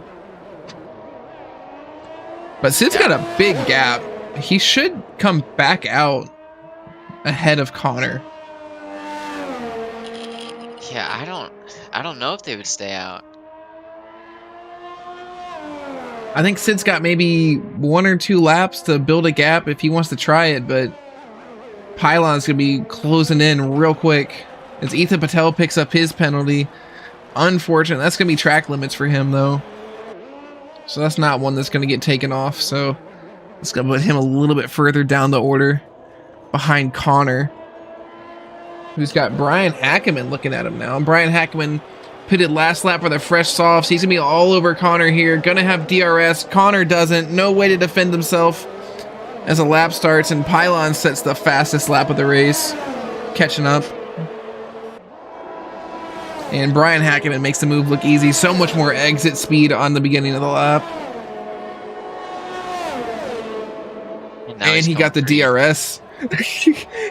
But Sid's got a big gap. He should come back out ahead of Connor. Yeah, I don't know if they would stay out. I think Sid's got maybe 1 or 2 laps to build a gap if he wants to try it, but Pylon's gonna be closing in real quick as Ethan Patel picks up his penalty. Unfortunate. That's gonna be track limits for him though. So that's not one that's going to get taken off. So it's going to put him a little bit further down the order behind Connor, who's got Brian Hackeman looking at him now. Brian Hackeman pitted last lap for the fresh softs. He's going to be all over Connor here. Going to have DRS. Connor doesn't. No way to defend himself as a lap starts. And Pylon sets the fastest lap of the race, catching up. And Brian Hackeman makes the move look easy. So much more exit speed on the beginning of the lap. And he got the DRS.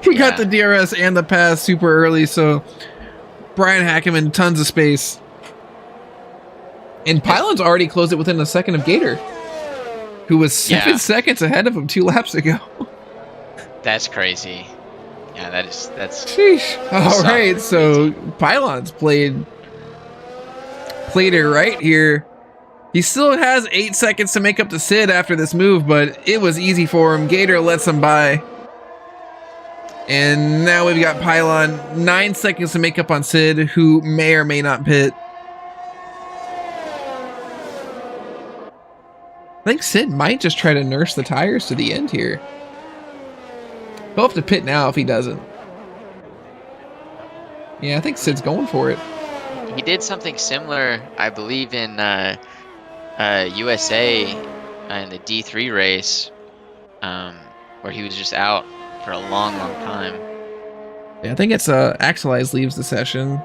he got the DRS and the pass super early. So Brian Hackeman, tons of space. And Pylon's already closed it within a second of Gator, who was 7 seconds ahead of him 2 laps ago. That's crazy. Yeah, that's sheesh. All right, so Pylon's played it right here. He still has 8 seconds to make up to Sid after this move, but it was easy for him. Gator lets him by. And now we've got Pylon 9 seconds to make up on Sid, who may or may not pit. I think Sid might just try to nurse the tires to the end here. He'll have to pit now if he doesn't. Yeah, I think Sid's going for it. He did something similar, I believe, in USA in the D3 race, where he was just out for a long time. Yeah, I think it's Axel Eyes leaves the session.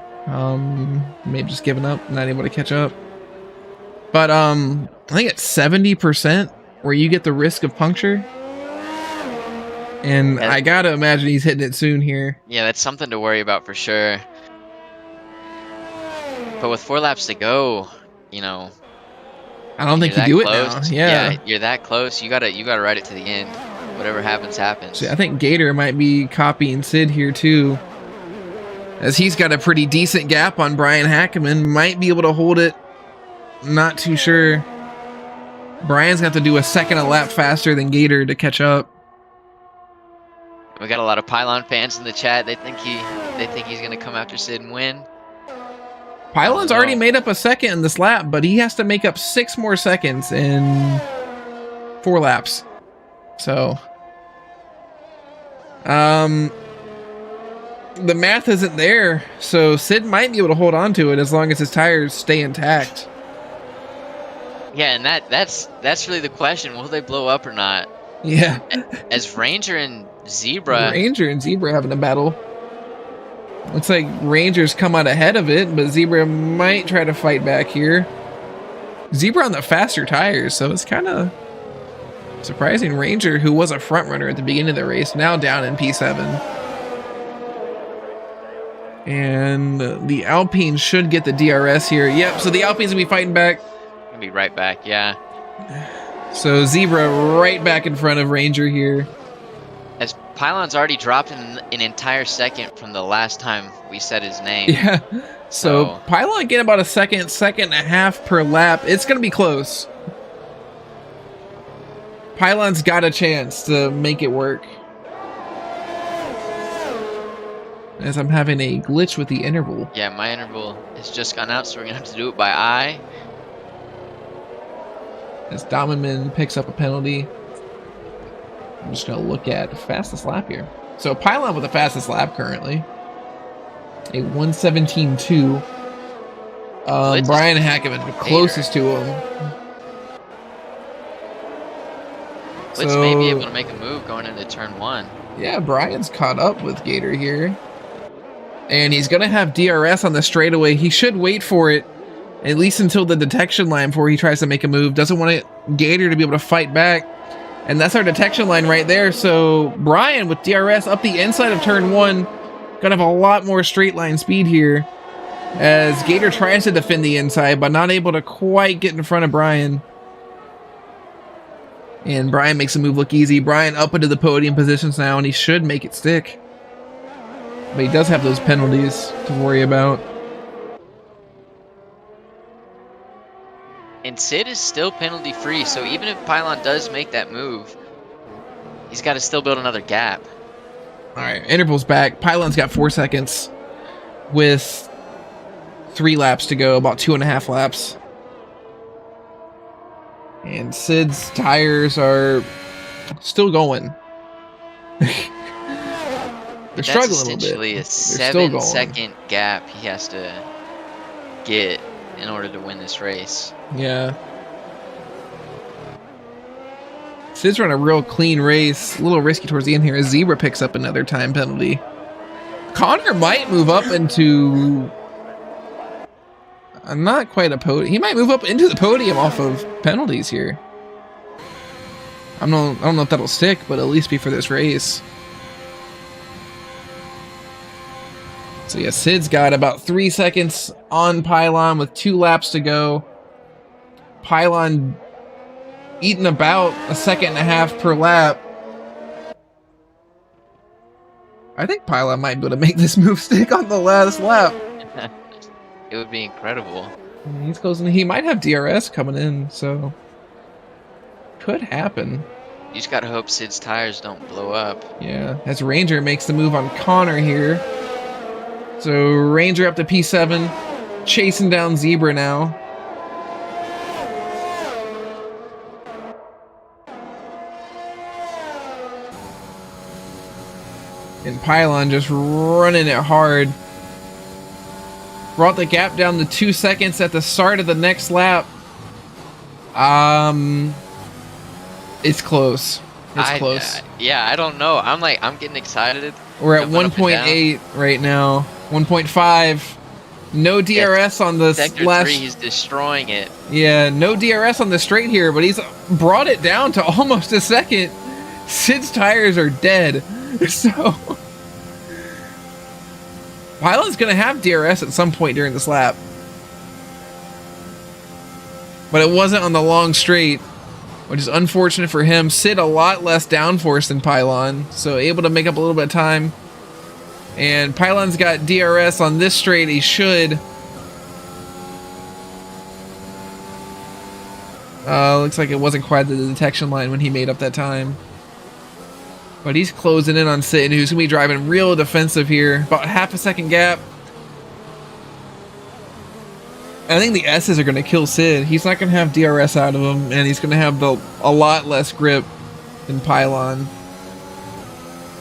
Maybe just giving up, not able to catch up. But I think it's 70% where you get the risk of puncture. And I gotta imagine he's hitting it soon here. Yeah, that's something to worry about for sure. But with 4 laps to go, you know, I don't think you do it now. Yeah. You're that close. You gotta ride it to the end. Whatever happens, happens. See, I think Gator might be copying Sid here too, as he's got a pretty decent gap on Brian Hackman. Might be able to hold it. Not too sure. Brian's gonna have to do a second a lap faster than Gator to catch up. We got a lot of Pylon fans in the chat. They think he's gonna come after Sid and win. Pylon's already made up a second in this lap, but he has to make up 6 more seconds in 4 laps. So, the math isn't there. So Sid might be able to hold on to it as long as his tires stay intact. Yeah, and that's really the question. Will they blow up or not? Yeah. As Ranger and Zebra having a battle. Looks like Ranger's come out ahead of it, but Zebra might try to fight back here. Zebra on the faster tires, so it's kind of surprising. Ranger, who was a front runner at the beginning of the race, now down in P7. And the Alpine should get the DRS here. Yep, so the Alpine's gonna be fighting back. Gonna be right back, yeah. So Zebra right back in front of Ranger here. As Pylon's already dropped an entire second from the last time we said his name. Yeah. So Pylon getting about a second and a half per lap. It's going to be close. Pylon's got a chance to make it work. As I'm having a glitch with the interval. Yeah, my interval has just gone out, so we're going to have to do it by eye. As Dominman picks up a penalty. I'm just going to look at the fastest lap here. So Pylon with the fastest lap currently. A 1:17.2. Brian Hackman, the closest to him. Blitz may be able to make a move going into turn 1. Yeah, Brian's caught up with Gator here. And he's going to have DRS on the straightaway. He should wait for it, at least until the detection line before he tries to make a move. Doesn't want Gator to be able to fight back. And that's our detection line right there. So Brian with DRS up the inside of turn 1. Gonna have a lot more straight line speed here. As Gator tries to defend the inside, but not able to quite get in front of Brian. And Brian makes the move look easy. Brian up into the podium positions now, and he should make it stick. But he does have those penalties to worry about. And Sid is still penalty free, so even if Pylon does make that move, he's got to still build another gap. Alright, interval's back. Pylon's got 4 seconds with 3 laps to go, about 2.5 laps. And Sid's tires are still going. They're struggling a little bit. Essentially a 7-second gap he has to get in order to win this race. Yeah. Sid's run a real clean race. A little risky towards the end here as Zebra picks up another time penalty. Connor might move up into... not quite a podium. He might move up into the podium off of penalties here. I don't know if that'll stick, but at least be for this race. So yeah, Sid's got about 3 seconds on Pylon with 2 laps to go. Pylon eating about a 1.5 seconds per lap. I think Pylon might be able to make this move stick on the last lap. It would be incredible. He's closing. He might have DRS coming in, so could happen. You just gotta hope Sid's tires don't blow up. Yeah, as Ranger makes the move on Connor here. So Ranger up to P7, chasing down Zebra now. And Pylon just running it hard. Brought the gap down to 2 seconds at the start of the next lap. It's close. It's close. Yeah, I don't know. I'm getting excited. We're at 1.8 right now. 1.5. No DRS on the Sector last. 3, he's destroying it. Yeah, no DRS on the straight here, but he's brought it down to almost a second. Sid's tires are dead. So Pylon's gonna have DRS at some point during this lap. but it wasn't on the long straight, which is unfortunate for him. Sid a lot less downforce than Pylon, so able to make up a little bit of time. And Pylon's got DRS on this straight. He should. Looks like it wasn't quite the detection line when he made up that time. But he's closing in on Sid, who's going to be driving real defensive here. About half a second gap. I think the S's are going to kill Sid. He's not going to have DRS out of him, and he's going to have a lot less grip than Pylon.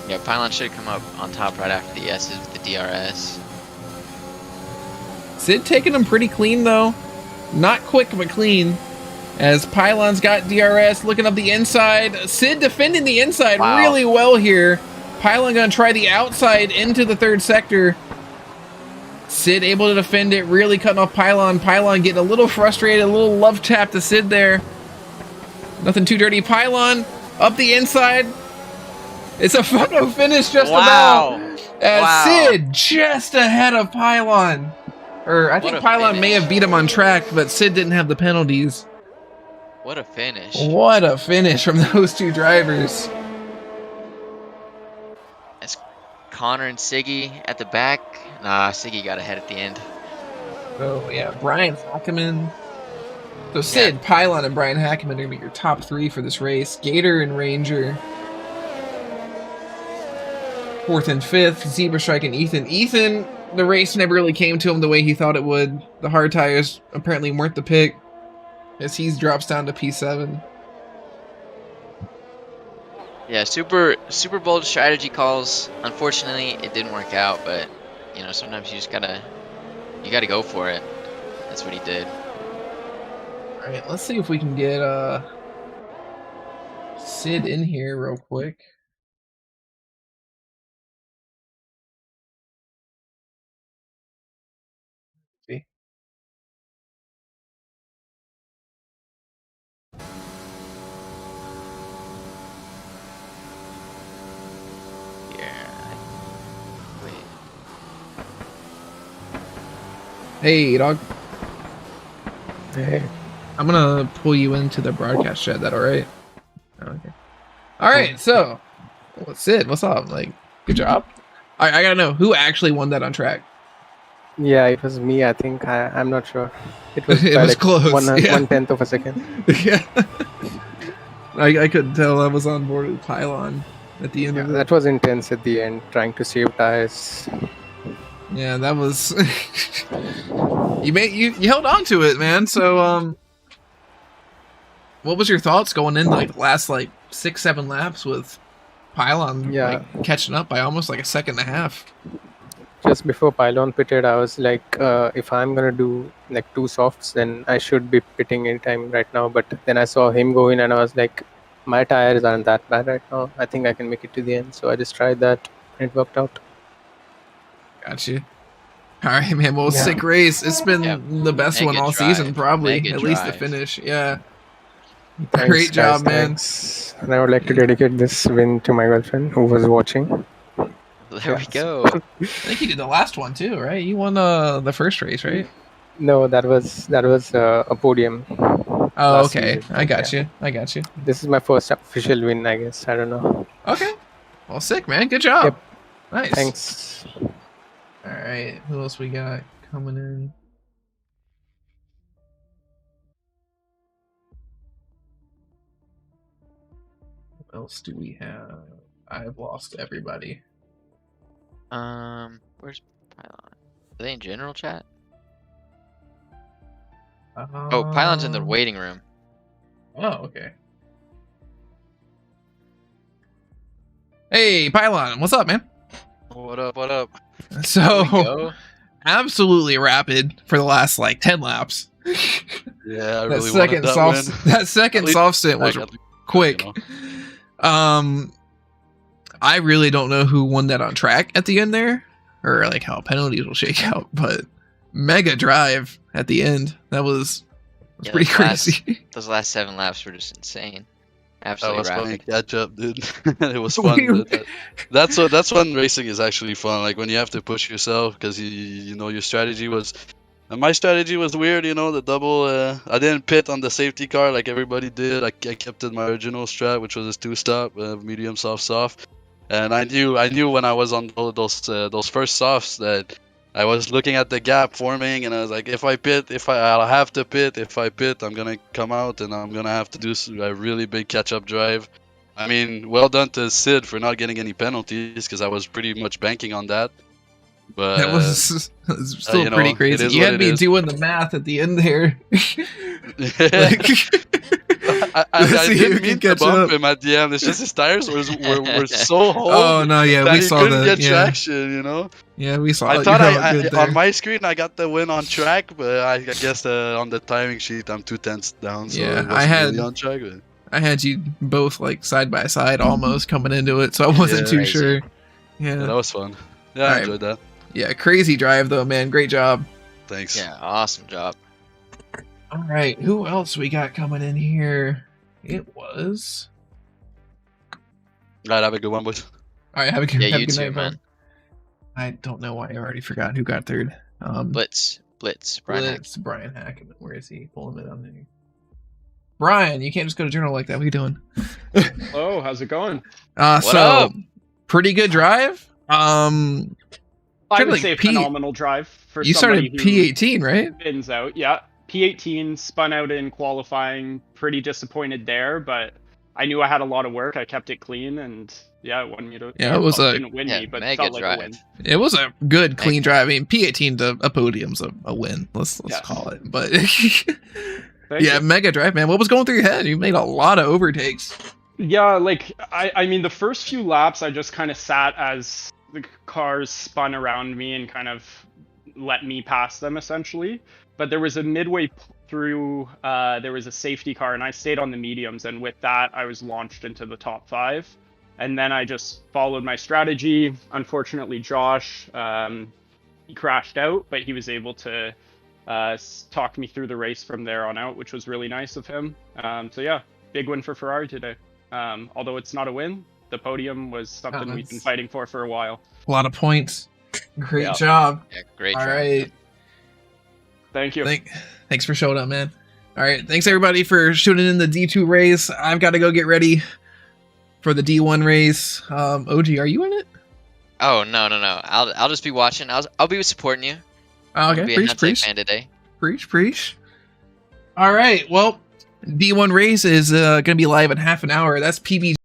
Yeah, Pylon should come up on top right after the S's with the DRS. Sid taking him pretty clean, though. Not quick, but clean. As Pylon's got DRS, looking up the inside. Sid defending the inside really well here. Pylon going to try the outside into the third sector. Sid able to defend it, really cutting off Pylon. Pylon getting a little frustrated, a little love tap to Sid there. Nothing too dirty. Pylon up the inside. It's a photo finish just about. As Sid just ahead of Pylon. Or I think Pylon may have beat him on track, but Sid didn't have the penalties. What a finish. What a finish from those two drivers. It's Connor and Siggy at the back. Nah, Siggy got ahead at the end. Oh, yeah. Brian Hackeman. So Sid, Pylon, and Brian Hackeman are going to be your top three for this race. Gator and Ranger. Fourth and fifth, Zebra Strike and Ethan. Ethan, the race never really came to him the way he thought it would. The hard tires apparently weren't the pick, as he drops down to P7. Yeah, super bold strategy calls. Unfortunately, it didn't work out, but you know, sometimes you just gotta go for it. That's what he did. All right, let's see if we can get Sid in here real quick. See. Hey, dog. Hey. I'm gonna pull you into the broadcast chat. That all right? Okay. All right. So, Sid, what's up? Like, good job. I gotta know who actually won that on track. Yeah, it was me. I think I'm not sure. It was, It by was like close. 1/10 of a second. Yeah. I couldn't tell I was on board with Pylon at the end of it. That was intense at the end, trying to save tires. Yeah, that was. you held on to it, man. So what was your thoughts going in like the last like 6-7 laps with Pylon like, catching up by almost like a second and a half? Just before Pylon pitted, I was like, if I'm gonna do like 2 softs, then I should be pitting anytime right now. But then I saw him go in, and I was like, my tires aren't that bad right now. I think I can make it to the end. So I just tried that, and it worked out. Got you. All right, man. Well, sick race. It's been the best one all season, probably. At least the finish. Yeah. Thanks, Great job, man. Thanks. And I would like to dedicate this win to my girlfriend who was watching. There we go. I think you did the last one too, right? You won the first race, right? No, that was a podium. Oh, okay. Season. I got you. This is my first official win, I guess. I don't know. Okay. Well, sick, man. Good job. Yep. Nice. Thanks. All right. Who else we got coming in? What else do we have? I've lost everybody. Where's Pylon? Are they in general chat? Oh, Pylon's in the waiting room. Oh, okay. Hey, Pylon, what's up, man? What up? What up? So, absolutely rapid for the last like 10 laps. Yeah, I really wanted that win. That second soft stint was quick. You know. I really don't know who won that on track at the end there, or like how penalties will shake out, but mega drive at the end. That was pretty crazy. Those last 7 laps were just insane. Absolutely that was rapid. fun to catch up, dude. It was fun. That's when racing is actually fun. Like when you have to push yourself because you know your strategy was And my strategy was weird, you know, the double. I didn't pit on the safety car like everybody did. I kept it my original strat, which was a 2-stop, medium, soft, soft. And I knew when I was on those first softs that I was looking at the gap forming, and I was like, if I pit, I'll have to pit. If I pit, I'm gonna come out, and I'm gonna have to do a really big catch-up drive. I mean, well done to Sid for not getting any penalties, because I was pretty much banking on that. But that was still you know, pretty crazy. You had me doing the math at the end there. I didn't mean to bump him at the end. It's just his tires were so old. Oh no, yeah, we saw that. He couldn't get traction, you know. Yeah, we saw. I thought on my screen I got the win on track, but I guess on the timing sheet I'm 2 tenths down. So yeah, it wasn't really on track. But... I had you both like side by side almost coming into it, so I wasn't too sure. Yeah, that was fun. Yeah, I enjoyed that. Yeah, crazy drive though, man. Great job. Thanks. Yeah, awesome job. All right, who else we got coming in here? It was. All right, have a good one, boys. All right, have a good, yeah, have you a good too, night, man. I don't know why I already forgot who got third. Blitz, Brian Hack. Brian Hackman. Where is he? Pull him in on there. Brian, you can't just go to journal like that. What are you doing? Hello, how's it going? So up? pretty good drive. I would say phenomenal drive for you somebody started P18, right? Spins out, yeah. P18 spun out in qualifying. Pretty disappointed there, but I knew I had a lot of work. I kept it clean, and yeah, it won me to. Yeah, it was didn't win me, but it felt like a win. It was a good, clean drive. I mean, P18 to a podium's a win. Let's call it. But yeah, mega drive, man. What was going through your head? You made a lot of overtakes. Yeah, like I mean, the first few laps, I just kind of sat as the cars spun around me and kind of let me pass them essentially. But there was a midway through, there was a safety car, and I stayed on the mediums, and with that, I was launched into the top 5. And then I just followed my strategy. Unfortunately, Josh, he crashed out, but he was able to talk me through the race from there on out, which was really nice of him. So yeah, big win for Ferrari today. Although it's not a win, the podium was something we've been fighting for a while. A lot of points. Great job. Yeah, great job. All right. Thank you. Thanks for showing up, man. All right. Thanks, everybody, for shooting in the D2 race. I've got to go get ready for the D1 race. OG, are you in it? Oh, no. I'll just be watching. I'll be supporting you. Oh, okay. Preach. Fan today. Preach. All right. Well, D1 race is going to be live in half an hour. That's PB.